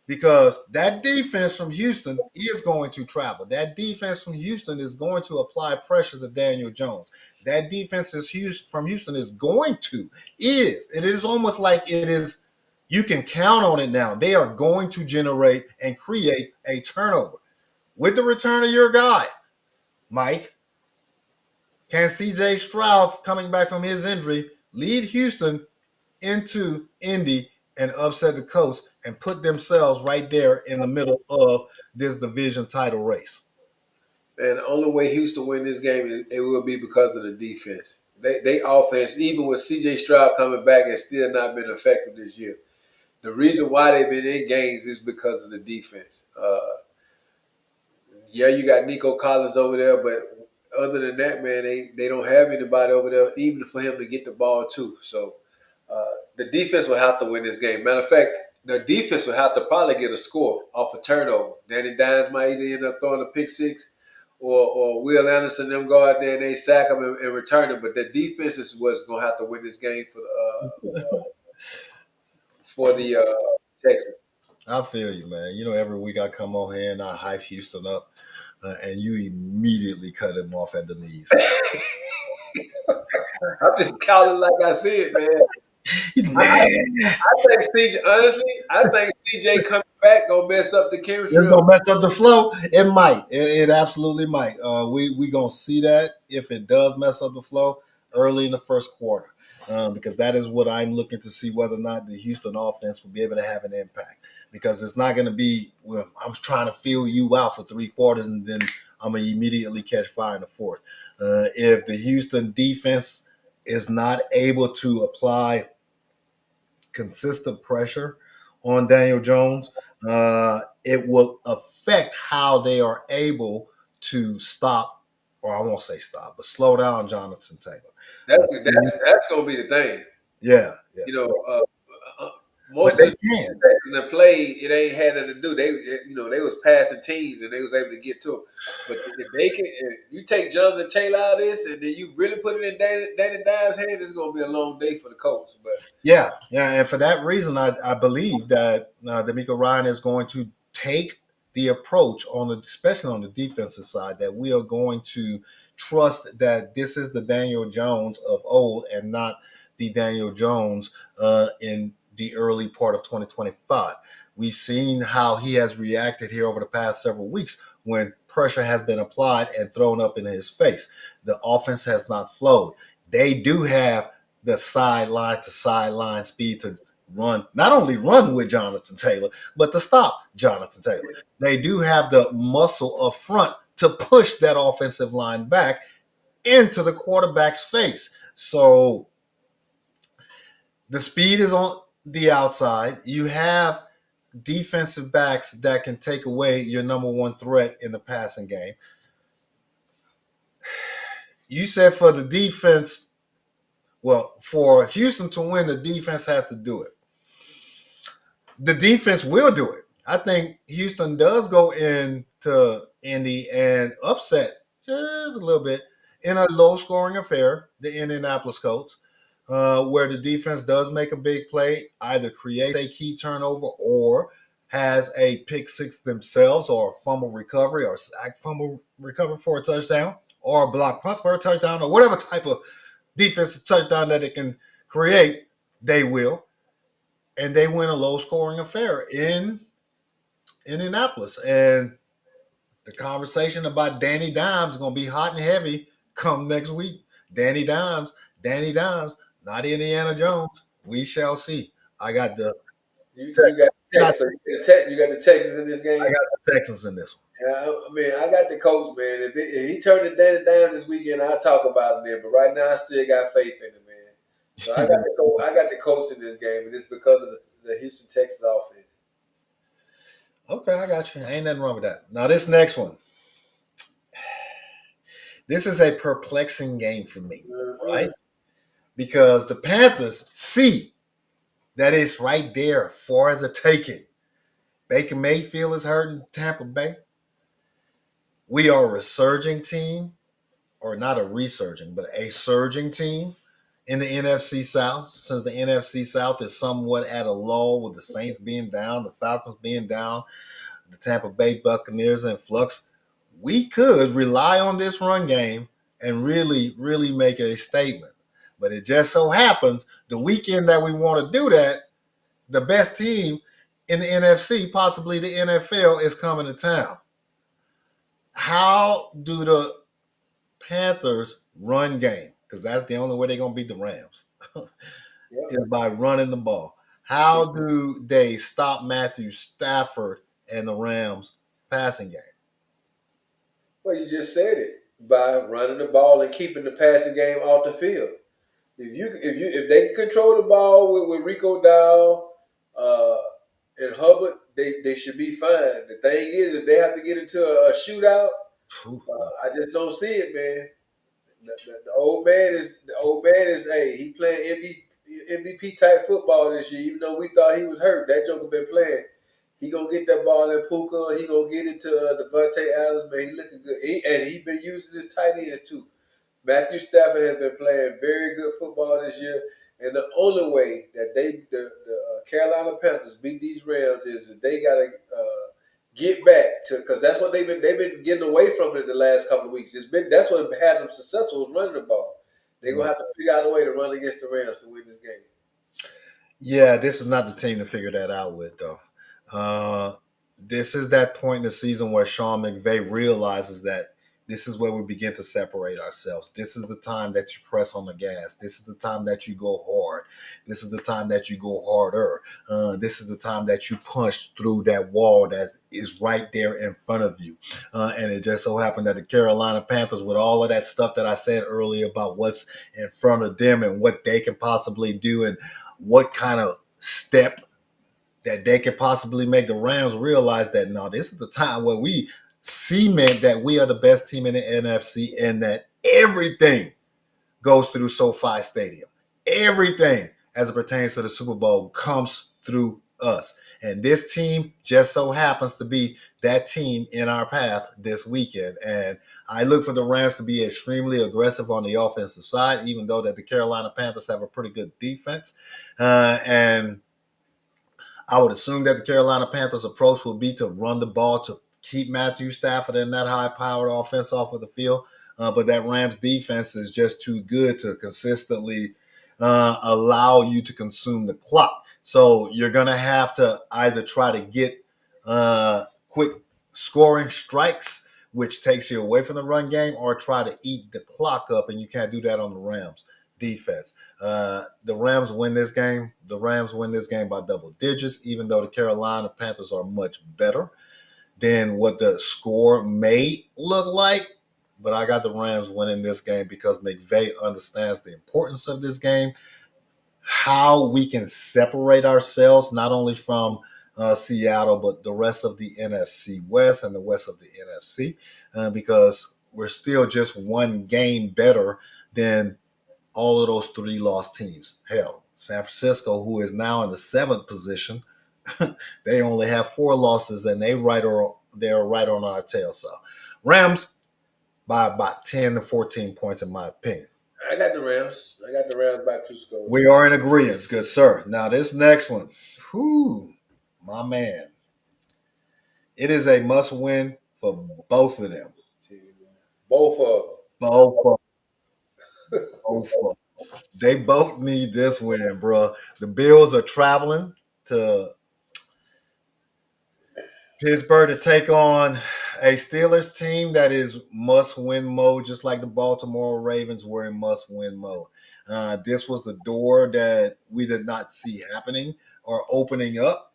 Because that defense from Houston is going to travel. That defense from Houston is going to apply pressure to Daniel Jones. That defense from Houston is going to, it is almost like it is, you can count on it now. They are going to generate and create a turnover. With the return of your guy, Mike, can CJ Stroud, coming back from his injury, lead Houston into Indy and upset the Colts and put themselves right there in the middle of this division title race? And the only way Houston win this game it will be because of the defense. They offense, even with CJ Stroud coming back, has still not been effective this year. The reason why they've been in games is because of the defense. Yeah, you got Nico Collins over there, but other than that, man, they don't have anybody over there, even for him to get the ball too. So the defense will have to win this game. Matter of fact, the defense will have to probably get a score off a turnover. Danny Dimes might either end up throwing a pick six, or Will Anderson them go out there and they sack them and return them. But the defense is what's gonna have to win this game for the Texans. I feel you, man. You know, every week I come on here and I hype Houston up, and you immediately cut him off at the knees. I'm just calling like I see it, man. Man, I think CJ, honestly, I think CJ coming back gonna mess up the chemistry. it's gonna mess up the flow. It might. It absolutely might. We gonna see that if it does mess up the flow early in the first quarter, because that is what I'm looking to see whether or not the Houston offense will be able to have an impact. Because it's not going to be, well, I'm trying to feel you out for 3 quarters and then I'm gonna immediately catch fire in the fourth. If the Houston defense is not able to apply consistent pressure on Daniel Jones, it will affect how they are able to stop, or I won't say stop, but slow down Jonathan Taylor. That's gonna be the thing. Yeah, yeah. You know, But most they of the can. Texans that played, it ain't had nothing to do. They was passing teams and they was able to get to them. But if they can, if you take Jonathan Taylor out of this and then you really put it in Danny Dimes' hand, it's gonna be a long day for the Colts. But Yeah, and for that reason, I believe that D'Amico Ryan is going to take the approach on the, especially on the defensive side, that we are going to trust that this is the Daniel Jones of old and not the Daniel Jones in the early part of 2025. We've seen how he has reacted here over the past several weeks when pressure has been applied and thrown up in his face. The offense has not flowed. They do have the sideline to sideline speed to run, not only run with Jonathan Taylor, but to stop Jonathan Taylor. They do have the muscle up front to push that offensive line back into the quarterback's face. So the speed is on the outside. You have defensive backs that can take away your number one threat in the passing game. You said for the defense, well, for Houston to win, the defense has to do it. The defense will do it. I think Houston does go into Indy and upset just a little bit in a low-scoring affair, the Indianapolis Colts, where the defense does make a big play, either create a key turnover or has a pick six themselves, or a fumble recovery, or sack fumble recovery for a touchdown, or a block punt for a touchdown, or whatever type of defensive touchdown that it can create, they will. And they win a low scoring affair in Indianapolis. And the conversation about Danny Dimes is going to be hot and heavy come next week. Danny Dimes, not Indiana Jones. We shall see. I got the you got you got the Texans in this game. I got the Texans in this one. Yeah, I mean, I got the Colts, man. If he turned it down this weekend, I'll talk about it then. But right now, I still got faith in him, man. So I got the Colts in this game, and it's because of the Houston Texans offense. Okay, I got you. Ain't nothing wrong with that. Now, this next one. This is a perplexing game for me, right? Because the Panthers see that it's right there for the taking. Baker Mayfield is hurting Tampa Bay. We are a resurging team, or not a resurging, but a surging team in the NFC South, since the NFC South is somewhat at a lull with the Saints being down, the Falcons being down, the Tampa Bay Buccaneers in flux. We could rely on this run game and really, really make a statement. But it just so happens the weekend that we want to do that, the best team in the NFC, possibly the NFL, is coming to town. How do the Panthers run game? Because that's the only way they're going to beat the Rams, is by running the ball. How do they stop Matthew Stafford and the Rams passing game? Well, you just said it, by running the ball and keeping the passing game off the field. If they can control the ball with Rico Dow and Hubbard, they should be fine. The thing is, if they have to get into a shootout, I just don't see it, man. The old man is hey, he playing MVP type football this year. Even though we thought he was hurt, that joker been playing. He gonna get that ball in Puka. He gonna get it to Devontae Adams. Man, he looking good. He been using his tight ends too. Matthew Stafford has been playing very good football this year, and the only way that the Carolina Panthers beat these Rams is that they gotta get back to, because that's what they've been getting away from it the last couple of weeks. That's what had them successful, was running the ball. They're gonna have to figure out a way to run against the Rams to win this game. Yeah, this is not the team to figure that out with, though. This is that point in the season where Sean McVay realizes that this is where we begin to separate ourselves. This is the time that you press on the gas. This is the time that you go hard. This is the time that you go harder. This is the time that you punch through that wall that is right there in front of you. And it just so happened that the Carolina Panthers, with all of that stuff that I said earlier about what's in front of them and what they can possibly do and what kind of step that they could possibly make, the Rams realize that no, this is the time where we cement that we are the best team in the NFC and that everything goes through SoFi Stadium. Everything as it pertains to the Super Bowl comes through us. And this team just so happens to be that team in our path this weekend. And I look for the Rams to be extremely aggressive on the offensive side, even though that the Carolina Panthers have a pretty good defense. And I would assume that the Carolina Panthers' approach will be to run the ball to keep Matthew Stafford in that high-powered offense off of the field. But that Rams defense is just too good to consistently allow you to consume the clock. So you're going to have to either try to get quick scoring strikes, which takes you away from the run game, or try to eat the clock up, and you can't do that on the Rams defense. The Rams win this game. The Rams win this game by double digits, even though the Carolina Panthers are much better than what the score may look like. But I got the Rams winning this game because McVay understands the importance of this game, how we can separate ourselves not only from Seattle, but the rest of the NFC West and the west of the NFC, because we're still just one game better than all of those three lost teams. Hell, San Francisco, who is now in the 7th position, they only have 4 losses, and they're right on our tail. So Rams by about 10 to 14 points, in my opinion. I got the Rams. I got the Rams by 2 scores. We are in agreement, good sir. Now this next one, whoo, my man. It is a must-win for both of them. Both of them. Both of them. Both of them. They both need this win, bro. The Bills are traveling to Pittsburgh to take on a Steelers team that is must-win mode, just like the Baltimore Ravens were in must-win mode. This was the door that we did not see happening or opening up.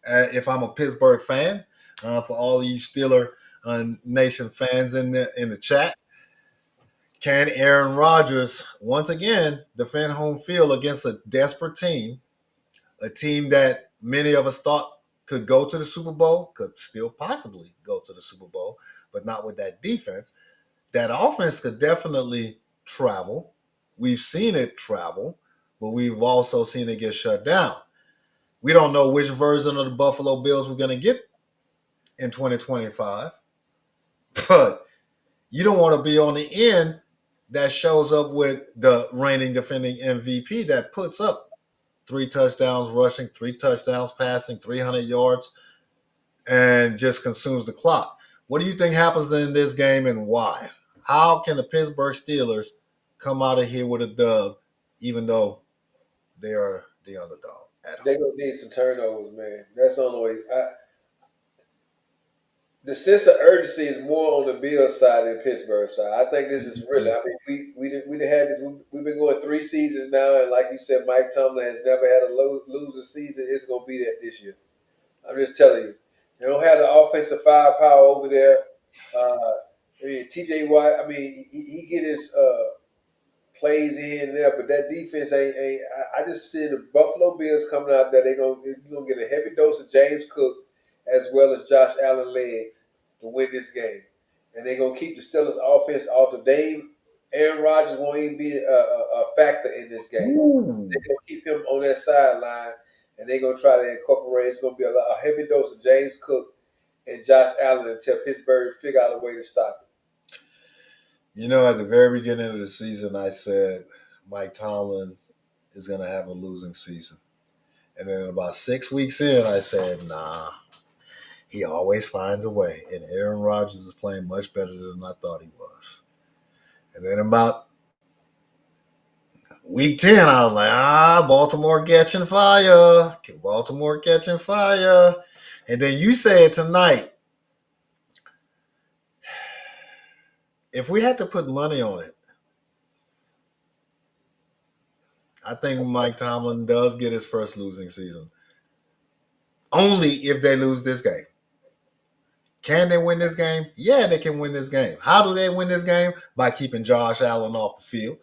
If I'm a Pittsburgh fan, for all of you Steeler Nation fans in the chat, can Aaron Rodgers once again defend home field against a desperate team, a team that many of us thought could go to the Super Bowl, could still possibly go to the Super Bowl, but not with that defense. That offense could definitely travel. We've seen it travel, but we've also seen it get shut down. We don't know which version of the Buffalo Bills we're going to get in 2025, but you don't want to be on the end that shows up with the reigning defending MVP that puts up 3 touchdowns rushing, 3 touchdowns passing, 300 yards, and just consumes the clock. What do you think happens in this game and why? How can the Pittsburgh Steelers come out of here with a dub, even though they are the underdog at home? They're going to need some turnovers, man. That's the only way. The sense of urgency is more on the Bills side than Pittsburgh side. I think this is really. I mean, we had this. We've been going 3 seasons now, and like you said, Mike Tomlin has never had a losing season. It's gonna be that this year. I'm just telling you. They don't have the offensive firepower over there. T.J. Watt. I mean, he get his plays in and there, but that defense ain't. I just see the Buffalo Bills coming out there. You're gonna get a heavy dose of James Cook, as well as Josh Allen legs, to win this game. And they're going to keep the Steelers offense off the game. Aaron Rodgers won't even be a factor in this game. They're going to keep him on that sideline. and they're gonna try to incorporate. It's gonna be a heavy dose of James Cook and Josh Allen until Pittsburgh figure out a way to stop it. You know, at the very beginning of the season, I said Mike Tomlin is going to have a losing season. And then about 6 weeks in, I said, nah, he always finds a way. And Aaron Rodgers is playing much better than I thought he was. And then about week 10, I was like, Baltimore catching fire. Baltimore catching fire. And then you said tonight, if we had to put money on it, I think Mike Tomlin does get his first losing season. Only if they lose this game. Can they win this game? Yeah, they can win this game. How do they win this game? By keeping Josh Allen off the field,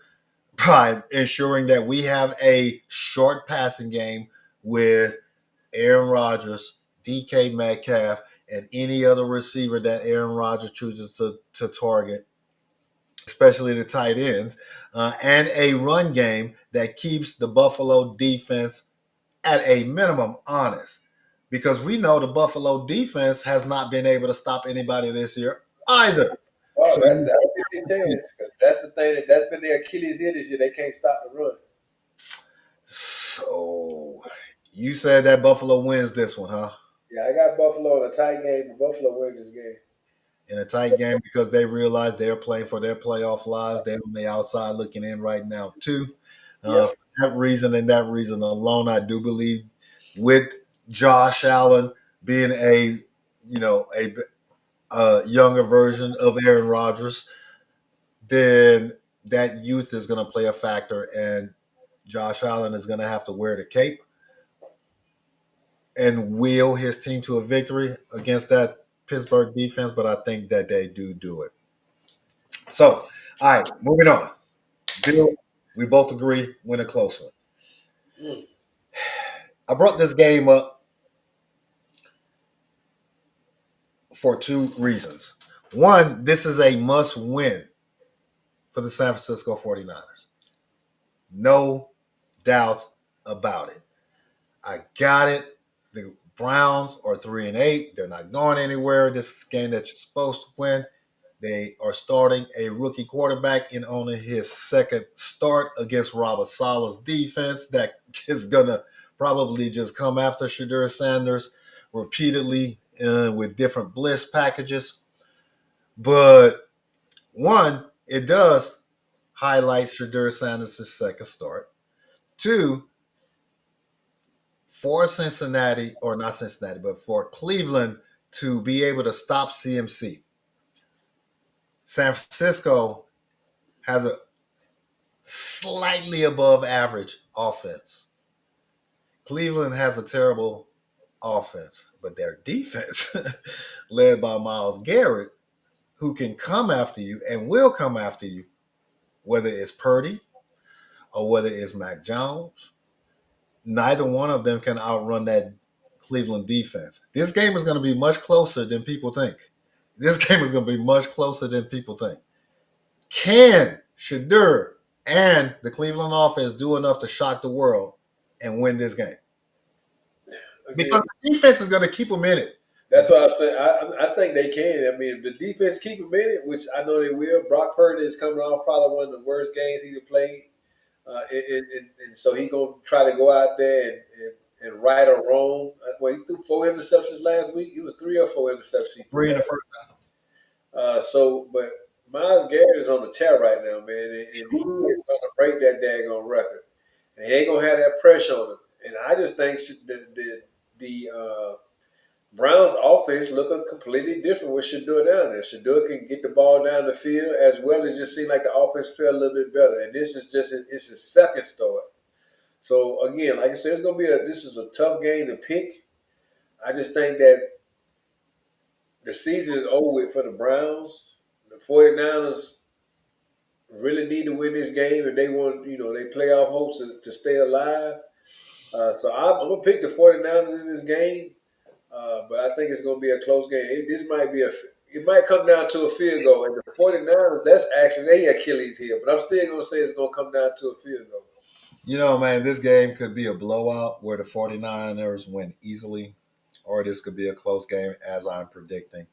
by ensuring that we have a short passing game with Aaron Rodgers, DK Metcalf, and any other receiver that Aaron Rodgers chooses to target, especially the tight ends, and a run game that keeps the Buffalo defense at a minimum honest. Because we know the Buffalo defense has not been able to stop anybody this year either. Well, So that's that's the thing that's been their Achilles heel this year. They can't stop the run. So you said that Buffalo wins this one, huh? Yeah, I got Buffalo in a tight game, but Buffalo wins this game. In a tight game because they realize they're playing for their playoff lives. They're on the outside looking in right now, too. For that reason and that reason alone, I do believe with Josh Allen being a younger version of Aaron Rodgers, then that youth is going to play a factor, and Josh Allen is going to have to wear the cape and wheel his team to a victory against that Pittsburgh defense, but I think that they do it. So, all right, moving on. Bill, we both agree, win a close one. I brought this game up for two reasons. One, this is a must win for the San Francisco 49ers. No doubts about it. I got it. The Browns are 3-8. They're not going anywhere. This is a game that you're supposed to win. They are starting a rookie quarterback in only his second start against Robert Saleh's defense that is going to probably just come after Shedeur Sanders repeatedly with different blitz packages. But one, it does highlight Shedeur Sanders' second start. Two, for Cincinnati, or not Cincinnati, but for Cleveland to be able to stop CMC. San Francisco has a slightly above average offense. Cleveland has a terrible offense, but their defense, led by Myles Garrett, who can come after you and will come after you, whether it's Purdy or whether it's Mac Jones. Neither one of them can outrun that Cleveland defense. This game is going to be much closer than people think. This game is going to be much closer than people think. Can Shedeur and the Cleveland offense do enough to shock the world and win this game? Because the defense is going to keep them in it. That's what I was saying. I think they can. I mean, if the defense keep them in it, which I know they will. Brock Purdy is coming off probably one of the worst games he's played. And so he's going to try to go out there and right or wrong. Well, he threw 4 interceptions last week. It was 3 or 4 interceptions. 3 in the first half. But Myles Garrett is on the tear right now, man, and he is going to break that daggone record. And he ain't going to have that pressure on him. And I just think the Browns' offense looking completely different with Shedeur down there. Shedeur can get the ball down the field as well as just seem like the offense play a little bit better. And this is just it's his second start. So again, like I said, this is a tough game to pick. I just think that the season is over with for the Browns. The 49ers really need to win this game if they want, their playoff hopes to stay alive. So I'm going to pick the 49ers in this game. But I think it's going to be a close game. It might come down to a field goal. And the 49ers, that's actually their Achilles heel. But I'm still going to say it's going to come down to a field goal. Man, this game could be a blowout where the 49ers win easily, or this could be a close game, as I'm predicting.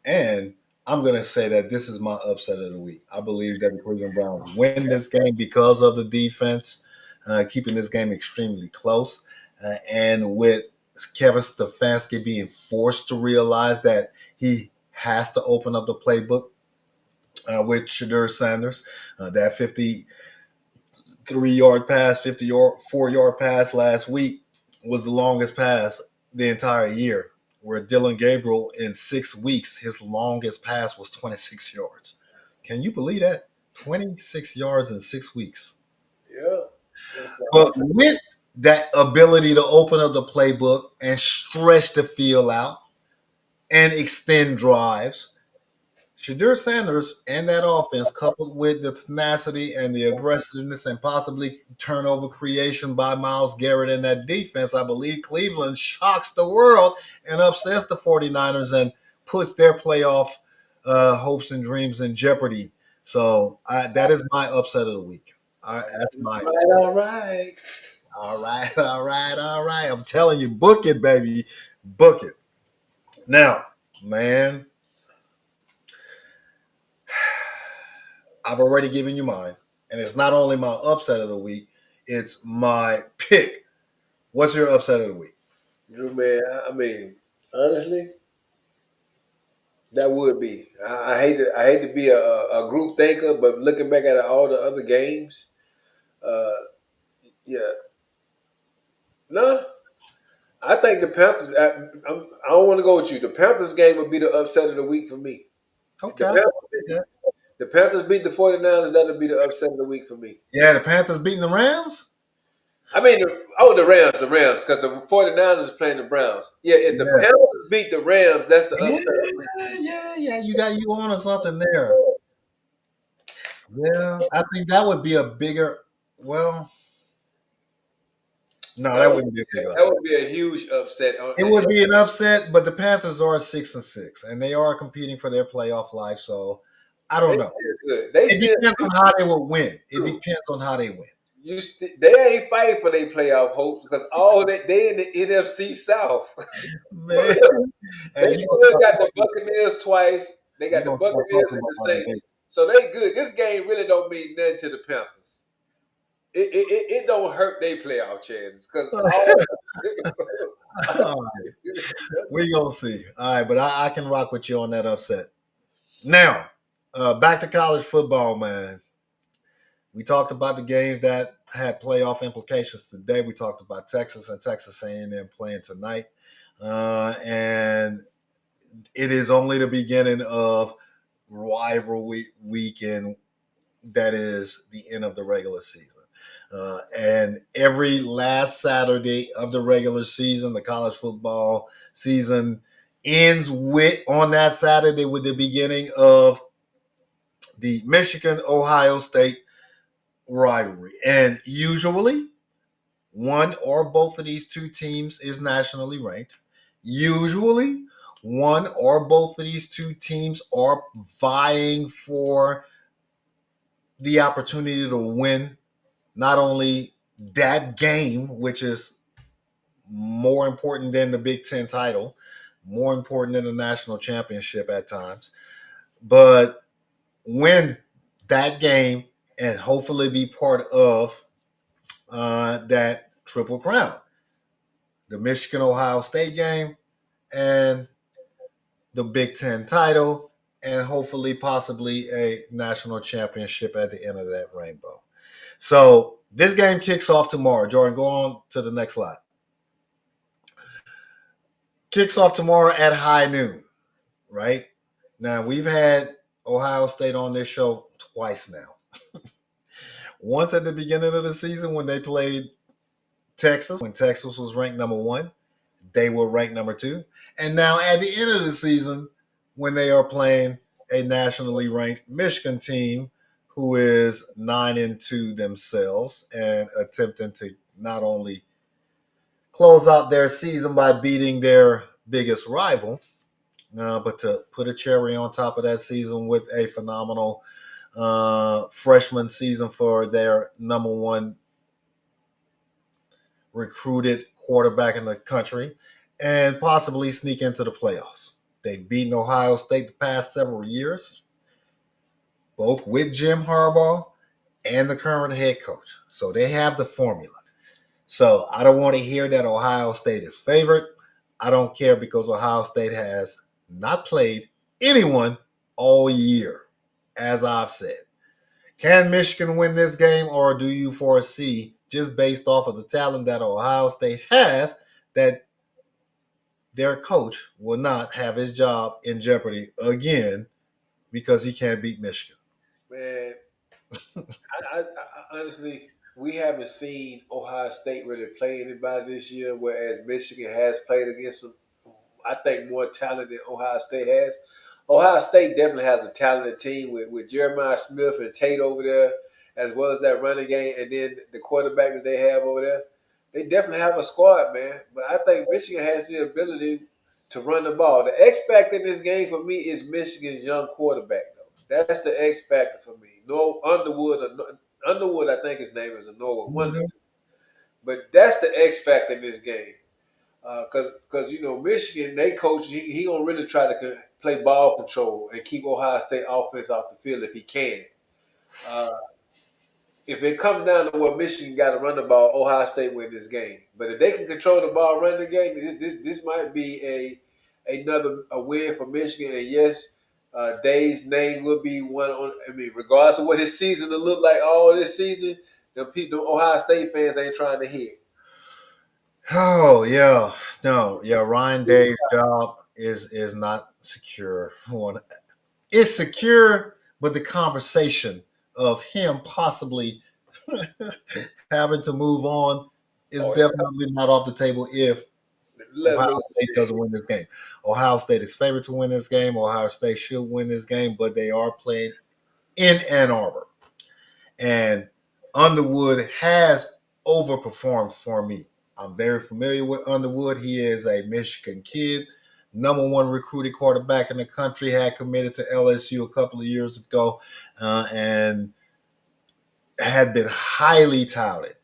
And I'm going to say that this is my upset of the week. I believe that the Cleveland Browns win this game because of the defense, keeping this game extremely close. And with Kevin Stefanski being forced to realize that he has to open up the playbook with Shadur Sanders, that 53-yard pass, 54-yard pass last week was the longest pass the entire year, where Dylan Gabriel in 6 weeks, his longest pass was 26 yards. Can you believe that? 26 yards in 6 weeks. Yeah. But with that ability to open up the playbook and stretch the field out and extend drives, Shadur Sanders and that offense, coupled with the tenacity and the aggressiveness and possibly turnover creation by Myles Garrett and that defense, I believe Cleveland shocks the world and upsets the 49ers and puts their playoff hopes and dreams in jeopardy. So that is my upset of the week. That's my All right. all right, all right, all right. I'm telling you, book it, baby, book it. Now, man, I've already given you mine, and it's not only my upset of the week; it's my pick. What's your upset of the week? Drew, man, I mean, honestly, that would be. I hate to be a group thinker, but looking back at all the other games, uh, yeah, no, I think the Panthers. I don't want to go with you. The Panthers game would be the upset of the week for me. The Okay. Panthers, Yeah, the Panthers beat the 49ers. That'll be the upset of the week for me. yeah, the Panthers beating the Rams. I mean, the Rams, because the 49ers is playing the Browns. Yeah, if the Yeah, Panthers beat the Rams, that's the yeah, upset of the week. yeah. You got you on to something there. Yeah, I think that would be a bigger. Well, no, That that would, wouldn't be a big that upset. would be a huge upset. It would be an upset, but the Panthers are 6-6, and they are competing for their playoff life. So I They don't know. still good. They It still depends on how they will win. It true. depends on how they win. They ain't fighting for their playoff hopes because all they in the NFC South. Man, They hey, still got the Buccaneers twice. They you got the gonna start Buccaneers talking and about the Miami. Saints. So they good. This game really don't mean nothing to the Panthers. It don't hurt their playoff chances because all All right, we gonna see. All right, but I can rock with you on that upset. Now, back to college football, man. We talked about the games that had playoff implications today. We talked about Texas and Texas A&M playing tonight, and it is only the beginning of rivalry weekend. That is the end of the regular season. And every last Saturday of the regular season, the college football season ends with on that Saturday with the beginning of the Michigan Ohio State rivalry. And usually, one or both of these two teams is nationally ranked. Usually, one or both of these two teams are vying for the opportunity to win not only that game, which is more important than the Big Ten title, more important than the national championship at times, but win that game and hopefully be part of that triple crown, the Michigan Ohio State game and the Big Ten title, and hopefully possibly a national championship at the end of that rainbow. So this game kicks off tomorrow. Jordan, go on to the next slide. Kicks off tomorrow at high noon, right? Now, we've had Ohio State on this show twice now. Once at the beginning of the season when they played Texas, when Texas was ranked number one, they were ranked number two. And now at the end of the season, when they are playing a nationally ranked Michigan team who is 9-2 themselves and attempting to not only close out their season by beating their biggest rival, but to put a cherry on top of that season with a phenomenal freshman season for their number one recruited quarterback in the country and possibly sneak into the playoffs. They've beaten Ohio State the past several years, both with Jim Harbaugh and the current head coach. So they have the formula. So I don't want to hear that Ohio State is favored. I don't care because Ohio State has not played anyone all year, as I've said. Can Michigan win this game, or do you foresee, just based off of the talent that Ohio State has, that their coach will not have his job in jeopardy again because he can't beat Michigan? Man, I honestly, we haven't seen Ohio State really play anybody this year, whereas Michigan has played against some, I think, more talent than Ohio State has. Ohio State definitely has a talented team with Jeremiah Smith and Tate over there, as well as that running game, and then the quarterback that they have over there. They definitely have a squad, man. But I think Michigan has the ability to run the ball. The X factor in this game for me is Michigan's young quarterback, though. That's the X factor for me. No Underwood, Underwood, I think his name is Noah Wonder. But that's the X factor in this game. Because Michigan, they coach, he gonna really try to play ball control and keep Ohio State offense off the field if he can. Uh, if it comes down to where Michigan got to run the ball, Ohio State win this game. But if they can control the ball, run the game, this might be another win for Michigan. And yes, Day's name will be one on. I mean, regardless of what his season will look like all this season, the Ohio State fans ain't trying to hit. Oh yeah, no, yeah. Ryan Day's job is not secure. It's secure, but the conversation of him possibly having to move on is definitely not off the table if Ohio State doesn't win this game. Ohio State is favored to win this game. Ohio State should win this game, but they are playing in Ann Arbor, and Underwood has overperformed for me. I'm very familiar with Underwood. He is a Michigan kid, number one recruited quarterback in the country, had committed to LSU a couple of years ago, and had been highly touted.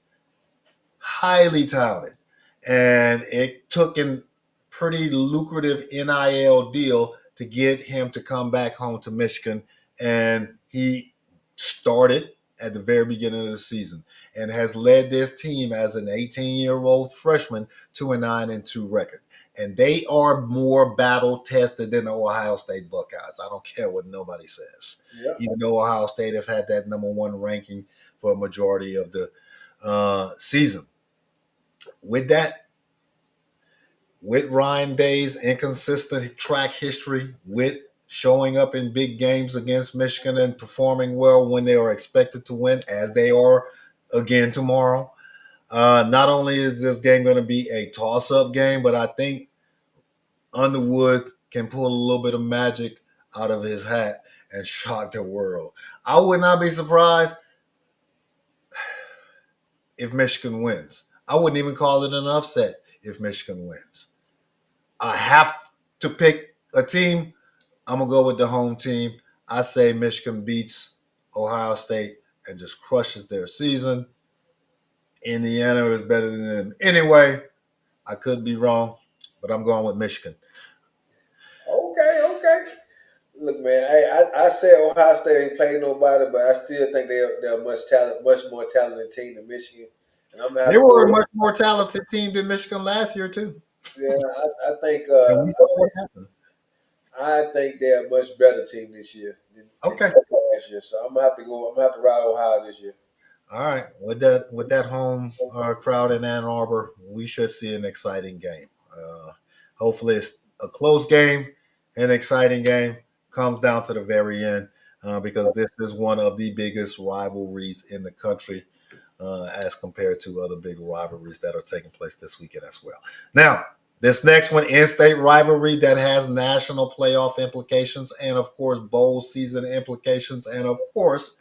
And it took a pretty lucrative NIL deal to get him to come back home to Michigan. And he started at the very beginning of the season and has led this team as an 18-year-old freshman to a 9-2 record. And they are more battle tested than the Ohio State Buckeyes. I don't care what nobody says. Yep. Even though Ohio State has had that number one ranking for a majority of the season. With that, with Ryan Day's inconsistent track history, with showing up in big games against Michigan and performing well when they are expected to win, as they are again tomorrow. Not only is this game going to be a toss-up game, but I think Underwood can pull a little bit of magic out of his hat and shock the world. I would not be surprised if Michigan wins. I wouldn't even call it an upset if Michigan wins. I have to pick a team. I'm going to go with the home team. I say Michigan beats Ohio State and just crushes their season. Indiana is better than them. Anyway, I could be wrong, but I'm going with Michigan. Okay. Look, man, I said Ohio State ain't playing nobody, but I still think they're a much more talented team than Michigan. And they were a much more talented team than Michigan last year, too. Yeah, I think and we saw what happened. I think they're a much better team this year than last year. So I'm gonna have to ride Ohio this year. All right, with that home crowd in Ann Arbor, we should see an exciting game. Hopefully, it's a close game, an exciting game. Comes down to the very end because this is one of the biggest rivalries in the country as compared to other big rivalries that are taking place this weekend as well. Now, this next one, in-state rivalry that has national playoff implications and, of course, bowl season implications and, of course,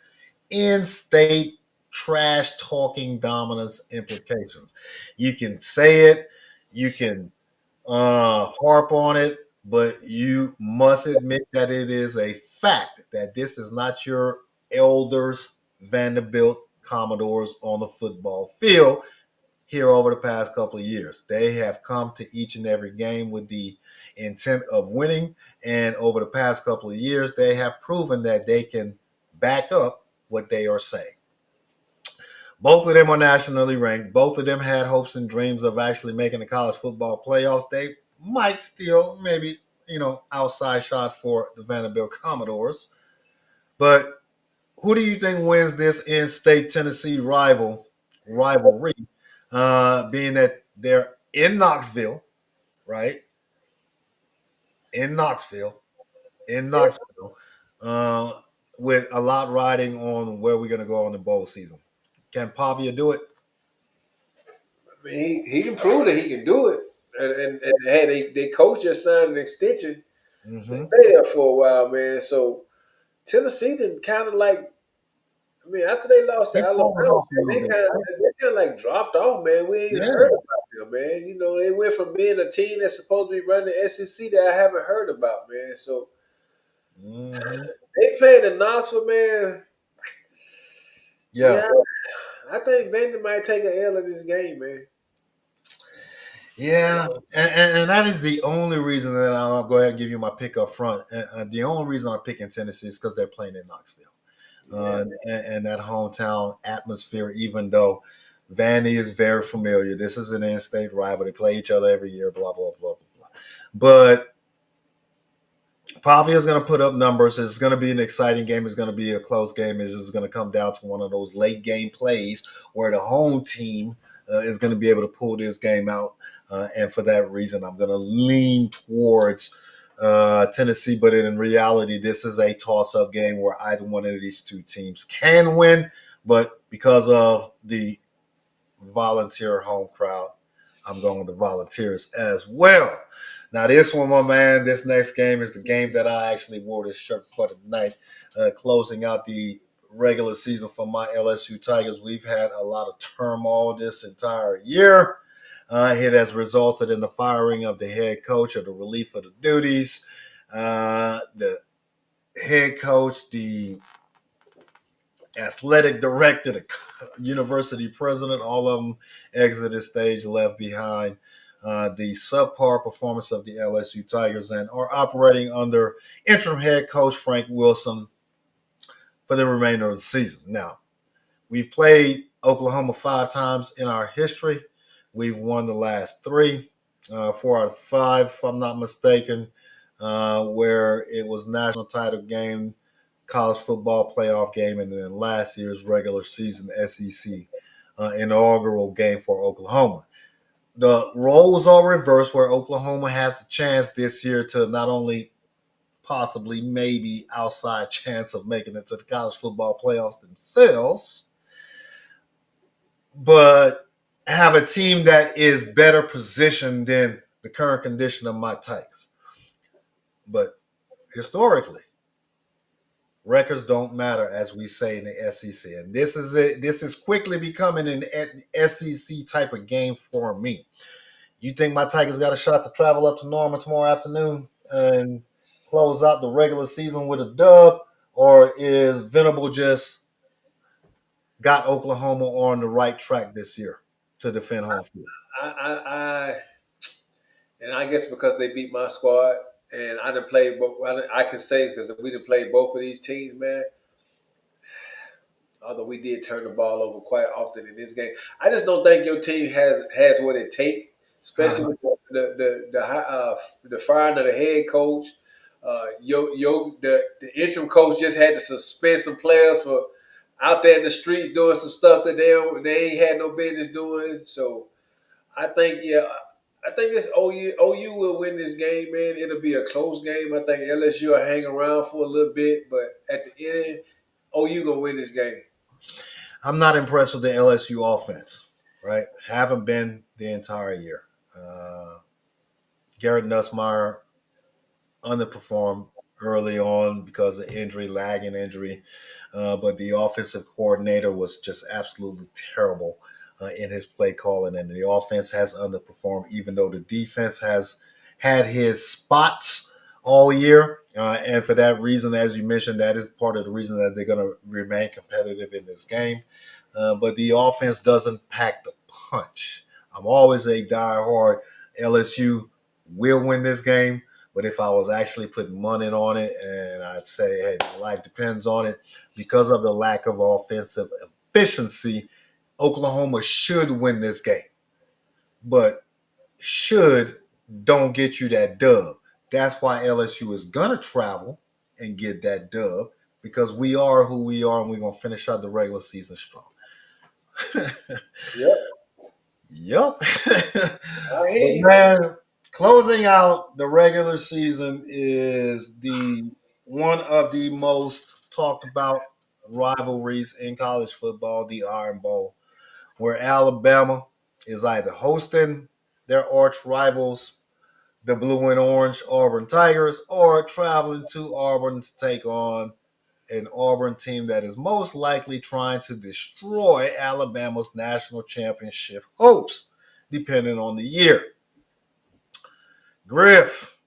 in-state trash-talking dominance implications. You can say it, you can harp on it, but you must admit that it is a fact that this is not your elders, Vanderbilt Commodores on the football field. here over the past couple of years. They have come to each and every game with the intent of winning. And over the past couple of years, they have proven that they can back up what they are saying. Both of them are nationally ranked. Both of them had hopes and dreams of actually making the college football playoffs. They might still maybe, outside shot for the Vanderbilt Commodores. But who do you think wins this in-state Tennessee rivalry? Being that they're in Knoxville, right? In Knoxville, uh, with a lot riding on where we're going to go on the bowl season. Can Pavia do it? I mean, he can prove that he can do it. And hey, they coach just signed an extension to Mm-hmm. stay there for a while, man. So Tennessee didn't kind of like. I mean, after they lost to They fallen Alabama, off a little man, bit, right? they kind of like dropped off, man. We ain't Yeah. heard about them, man. You know, they went from being a team that's supposed to be running the SEC that I haven't heard about, man. So Mm-hmm. they playing in Knoxville, man. Yeah. Yeah, I think Vandy might take an L in this game, man. Yeah, and that is the only reason that I'll go ahead and give you my pick up front. The only reason I'm picking Tennessee is because they're playing in Knoxville, Yeah. and that hometown atmosphere. Even though Vandy is very familiar, this is an in-state rival. They play each other every year. Blah blah blah blah blah. But Pavia is going to put up numbers. It's going to be an exciting game. It's going to be a close game. It's just going to come down to one of those late game plays where the home team is going to be able to pull this game out. And for that reason, I'm going to lean towards Tennessee. But in reality, this is a toss-up game where either one of these two teams can win. But because of the volunteer home crowd, I'm going with the Volunteers as well. Now, this one, my man, this next game is the game that I actually wore this shirt for tonight, closing out the regular season for my LSU Tigers. We've had a lot of turmoil this entire year. It has resulted in the firing of the head coach or the relief of the duties. The head coach, the athletic director, the university president, all of them exited stage, left behind the subpar performance of the LSU Tigers and are operating under interim head coach Frank Wilson for the remainder of the season. Now, we've played Oklahoma 5 times in our history. We've won the last 3, 4 out of 5, if I'm not mistaken, where it was national title game, college football playoff game, and then last year's regular season SEC inaugural game for Oklahoma. The roles are reversed where Oklahoma has the chance this year to not only possibly maybe outside chance of making it to the college football playoffs themselves, but have a team that is better positioned than the current condition of my Tigers. But historically, records don't matter, as we say in the SEC, and this is it. This is quickly becoming an SEC type of game for me. You think my Tigers got a shot to travel up to Norman tomorrow afternoon and close out the regular season with a dub, or is Venable just got Oklahoma on the right track this year to defend home field? I and I guess because they beat my squad and I didn't play, but I can say because we didn't play both of these teams, man. Although we did turn the ball over quite often in this game, I just don't think your team has what it takes, especially with the firing of the head coach. The interim coach just had to suspend some players for out there in the streets doing some stuff that they ain't had no business doing. So I think I think this OU will win this game, man. It'll be a close game. I think LSU will hang around for a little bit, but at the end, OU gonna win this game. I'm not impressed with the LSU offense, right? Haven't been the entire year. Garrett Nussmeyer underperformed early on because of injury, lagging injury, but the offensive coordinator was just absolutely terrible in his play calling, and the offense has underperformed, even though the defense has had his spots all year. And for that reason, as you mentioned, that is part of the reason that they're going to remain competitive in this game. But the offense doesn't pack the punch. I'm always a diehard LSU will win this game. But if I was actually putting money on it, and I'd say, hey, my life depends on it, because of the lack of offensive efficiency, Oklahoma should win this game. But should don't get you that dub. That's why LSU is going to travel and get that dub, because we are who we are, and we're going to finish out the regular season strong. Yep. Yep. I hear you. Man, closing out the regular season is the one of the most talked about rivalries in college football, the Iron Bowl, where Alabama is either hosting their arch rivals, the blue and orange Auburn Tigers, or traveling to Auburn to take on an Auburn team that is most likely trying to destroy Alabama's national championship hopes, depending on the year. Griff,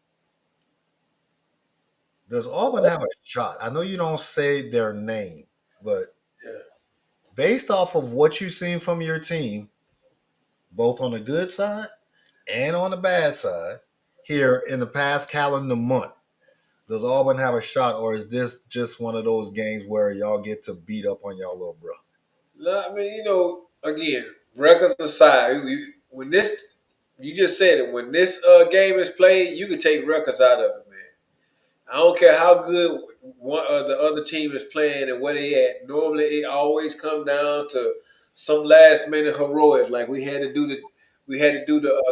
does Auburn have a shot? I know you don't say their name, but Yeah. based off of what you've seen from your team, both on the good side and on the bad side, here in the past calendar month, does Auburn have a shot, or is this just one of those games where y'all get to beat up on y'all little bro? No, I mean, again, records aside, when this, you just said it, when this game is played, you can take records out of it, man. I don't care how good one the other team is playing and where they at. Normally, it always come down to some last minute heroics, like we had to do the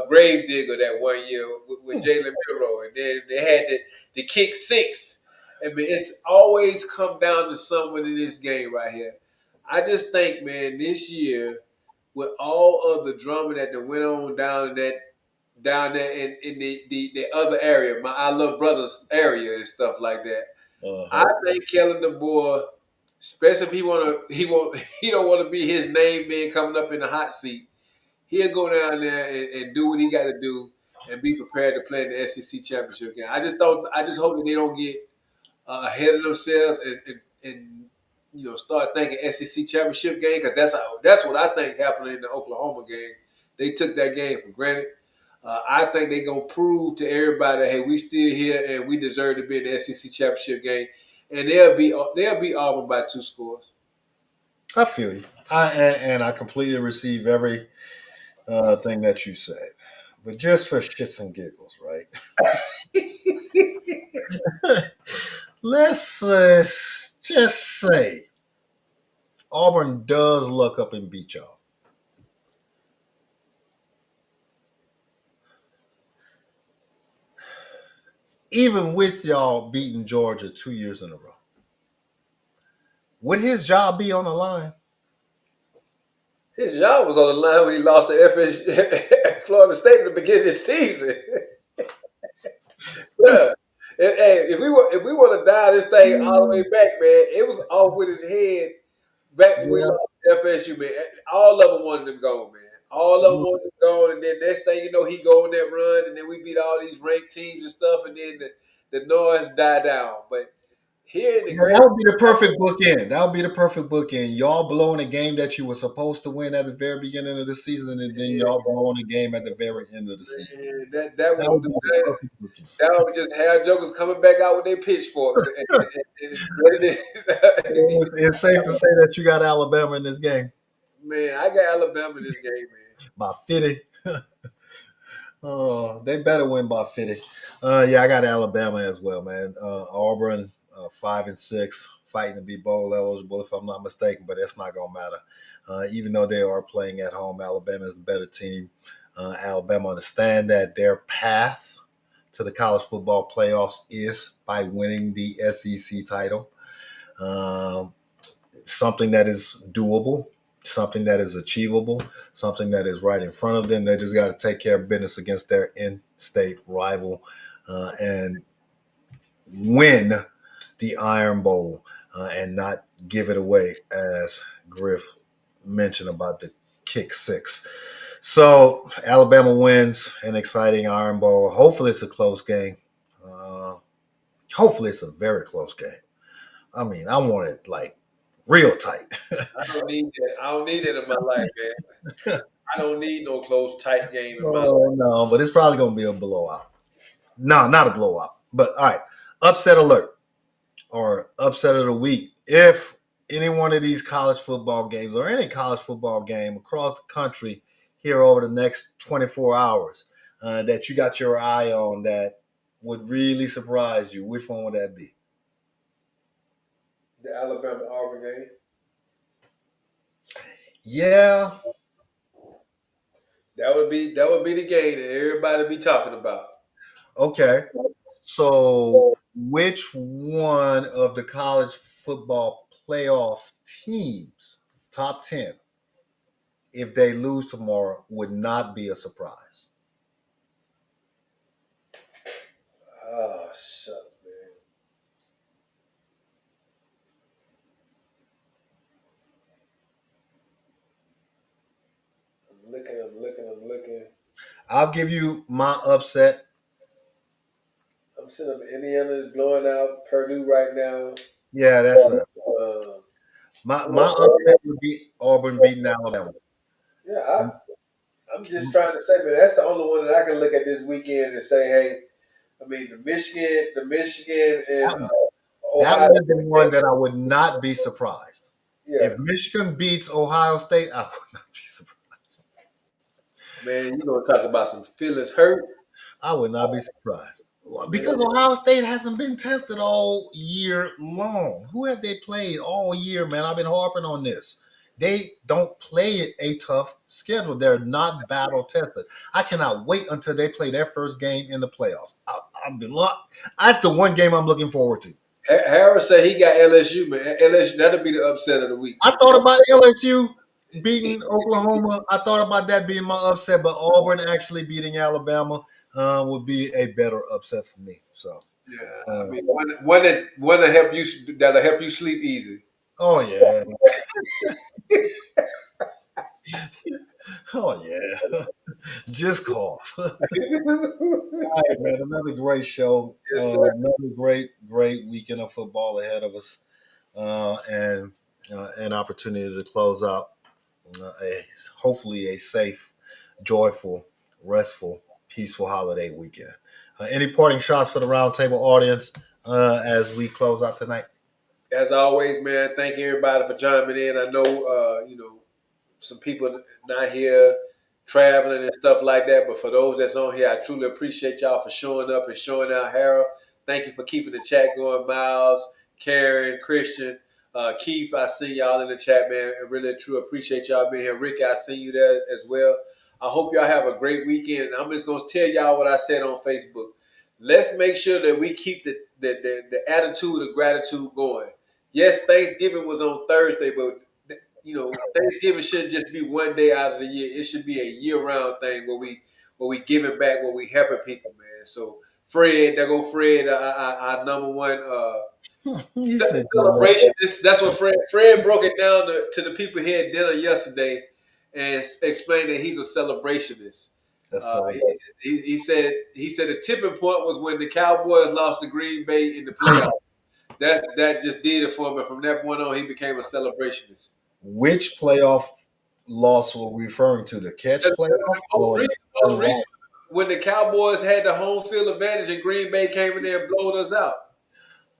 grave digger that one year with Jalen Milroe, and then they had the kick six. I mean, it's always come down to someone in this game right here. I just think, man, this year with all of the drama that went on down there in the other area, my I love brothers area and stuff like that. I Uh-huh. think Kellen DeBoer, especially if he don't want to be his name being coming up in the hot seat. He'll go down there and do what he got to do and be prepared to play in the SEC championship game. I just hope that they don't get ahead of themselves and start thinking SEC championship game, because that's what I think happened in the Oklahoma game. They took that game for granted. I think they're gonna prove to everybody, hey, we still here and we deserve to be in the SEC championship game, and they'll be Auburn by 2 scores. I feel you. And I completely receive every thing that you said. But just for shits and giggles, right? Let's just say Auburn does look up and beat y'all. Even with y'all beating Georgia 2 years in a row, would his job be on the line? His job was on the line when he lost to Florida State at the beginning of the season. Yeah. Hey, if we want to dial this thing all the way back, man, it was off with his head back when we Yeah. lost to FSU, man. All of them wanted to go, man. All of them wanted to go, and then next thing you know, he go on that run, and then we beat all these ranked teams and stuff, and then the noise died down. But here in the Well, great, that would be the perfect bookend. That would be the perfect bookend. Y'all blowing a game that you were supposed to win at the very beginning of the season, and then yeah, y'all blowing a game at the very end of the season. man, that That won't would do be the that. perfect bookend. That would just have jokers coming back out with their pitchforks and ready to. It's safe to say that you got Alabama in this game Man, I got Alabama in this game, man. by 50. Oh, they better win by 50. Yeah, I got Alabama as well, man. Auburn, 5-6, fighting to be bowl eligible, if I'm not mistaken, but that's not gonna matter. Even though they are playing at home, Alabama is the better team. Alabama understand that their path to the college football playoffs is by winning the SEC title. Um, Something that is doable, something that is achievable, something that is right in front of them. They just got to take care of business against their in-state rival and win the Iron Bowl and not give it away, as Griff mentioned about the kick six. So Alabama wins an exciting Iron Bowl. Hopefully, it's a close game. Hopefully, it's a very close game. I mean, I want it like real tight. I don't need that. I don't need that in my life, man. I don't need no close, tight game in my life. Oh no, but it's probably gonna be a blowout. No, not a blowout. But all right, upset alert or upset of the week. If any one of these college football games or any college football game across the country here over the next 24 hours that you got your eye on that would really surprise you, which one would that be? The Alabama Auburn game. Yeah. That would be the game that everybody be talking about. Okay. So, which one of the college football playoff teams, top 10, if they lose tomorrow, would not be a surprise? Oh, shucks, man. I'm looking. I'll give you my upset. I'm sitting up. Indiana is blowing out Purdue right now. Yeah, that's a, Uh, my upset would be Auburn beating Alabama. yeah, I'm just trying to say, man, that's the only one that I can look at this weekend and say, hey, I mean, the Michigan and That, that Ohio. would be one that I would not be surprised. Yeah, If Michigan beats Ohio State, I would not be surprised. man, you gonna talk about some feelings hurt? I would not be surprised. Because Ohio State hasn't been tested all year long. Who have they played all year, man? I've been harping on this. They don't play a tough schedule. They're not battle tested. I cannot wait until they play their first game in the playoffs. I've been that's the one game I'm looking forward to. Harris said he got LSU, man. LSU, that'll be the upset of the week. I thought about LSU beating Oklahoma. I thought about that being my upset, but Auburn actually beating Alabama would be a better upset for me. So, Yeah, I mean, one that'll help you sleep easy. oh yeah, oh yeah, just call. All right, man. Another great show. Yes, sir. Another great weekend of football ahead of us, and an opportunity to close out hopefully a safe, joyful, restful, peaceful holiday weekend. Any parting shots for the roundtable audience as we close out tonight? As always, man, thank everybody for chiming in. I know, some people not here traveling and stuff like that, but for those that's on here, I truly appreciate y'all for showing up and showing out. Harold, thank you for keeping the chat going. Miles, Karen, Christian, Keith, I see y'all in the chat, man. I really, truly appreciate y'all being here. Rick, I see you there as well. I hope y'all have a great weekend. And I'm just going to tell y'all what I said on Facebook. Let's make sure that we keep the attitude of gratitude going. Yes, Thanksgiving was on Thursday, but Thanksgiving shouldn't just be one day out of the year. It should be a year-round thing where we giving back, where we helping people, man. So Fred, there go Fred, our number one He said, celebration. That's what Fred broke it down to the people here at dinner yesterday, and explained that he's a celebrationist. that's He said the tipping point was when the Cowboys lost to Green Bay in the playoffs. That just did it for him. And from that point on, he became a celebrationist. which playoff loss were we referring to? The catch playoff? Most recent, when the Cowboys had the home field advantage and Green Bay came in there and blowed us out.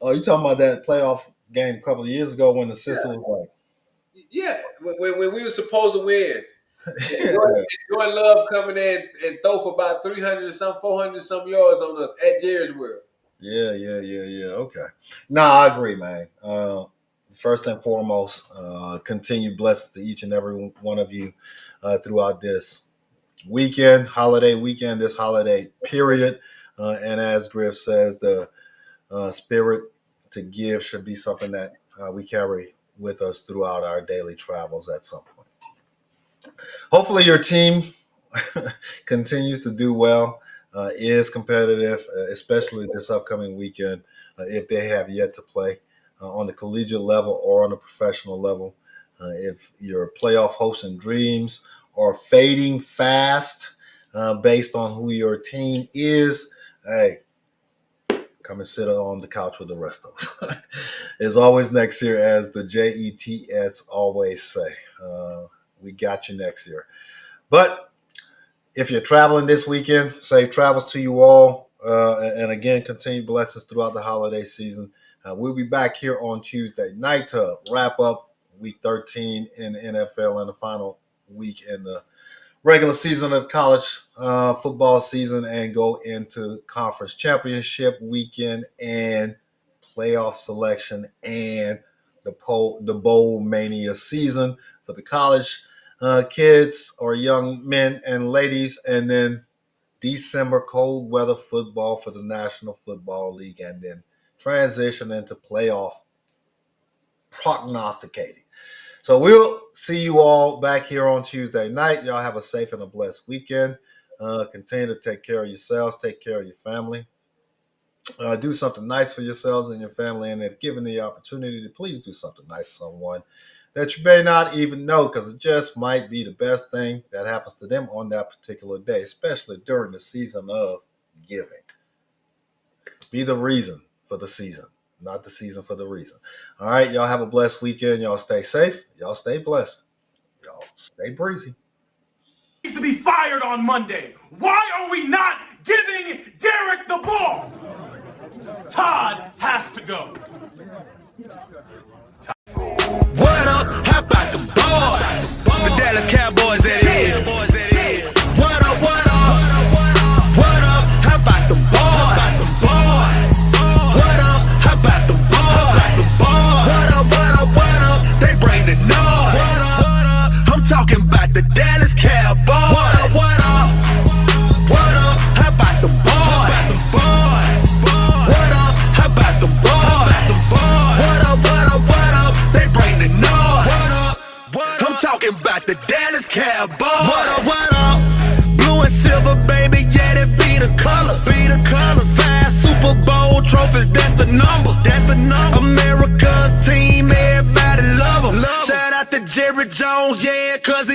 Oh, you talking about that playoff game a couple of years ago when the system was Yeah, when we were supposed to win. like, Jordan Love coming in and throw for about 300 and some, 400 some yards on us at Jerry's World. yeah. Okay. No, I agree, man. First and foremost, continued blessings to each and every one of you throughout this weekend, holiday weekend, this holiday period. And as Griff says, the spirit to give should be something that we carry with us throughout our daily travels at some point. Hopefully, your team continues to do well, is competitive, especially this upcoming weekend if they have yet to play on the collegiate level or on the professional level. If your playoff hopes and dreams are fading fast based on who your team is, hey, come and sit on the couch with the rest of us. It's always next year, as the Jets always say. We got you next year. But if you're traveling this weekend, safe travels to you all. And again, continued blessings throughout the holiday season. We'll be back here on Tuesday night to wrap up Week 13 in the NFL and the final week in the regular season of college football season, and go into conference championship weekend and playoff selection and the bowl mania season for the college kids or young men and ladies, and then December cold weather football for the National Football League, and then transition into playoff prognosticating. So we'll see you all back here on Tuesday night. Y'all have a safe and a blessed weekend. Continue to take care of yourselves, take care of your family. Do something nice for yourselves and your family, and if given the opportunity, please do something nice to someone that you may not even know, because it just might be the best thing that happens to them on that particular day, especially during the season of giving. Be the reason for the season, not the season for the reason. All right, y'all have a blessed weekend. Y'all stay safe. Y'all stay blessed. Y'all stay breezy. Needs to be fired on Monday. Why are we not giving Derek the ball? Todd has to go. What up? How about the boys? The Dallas Cowboys, that is. What up? What up? What up? How about the boys? What up? How about the boys? What up? What up? What up? They bring the noise. What up? I'm talking about the Dallas Cowboys. What up? What up? What up? How about the boys? What up? How about the boys? What up? What up? What up? They bring the noise. I'm talking about the Dallas Cowboys. What up? What up? Blue and silver, baby, yeah, that be the colors. Be the colors. 5 Super Bowl trophies, that's the number. That's the number. America's team, everybody love them. Shout out to Jerry Jones, yeah, cause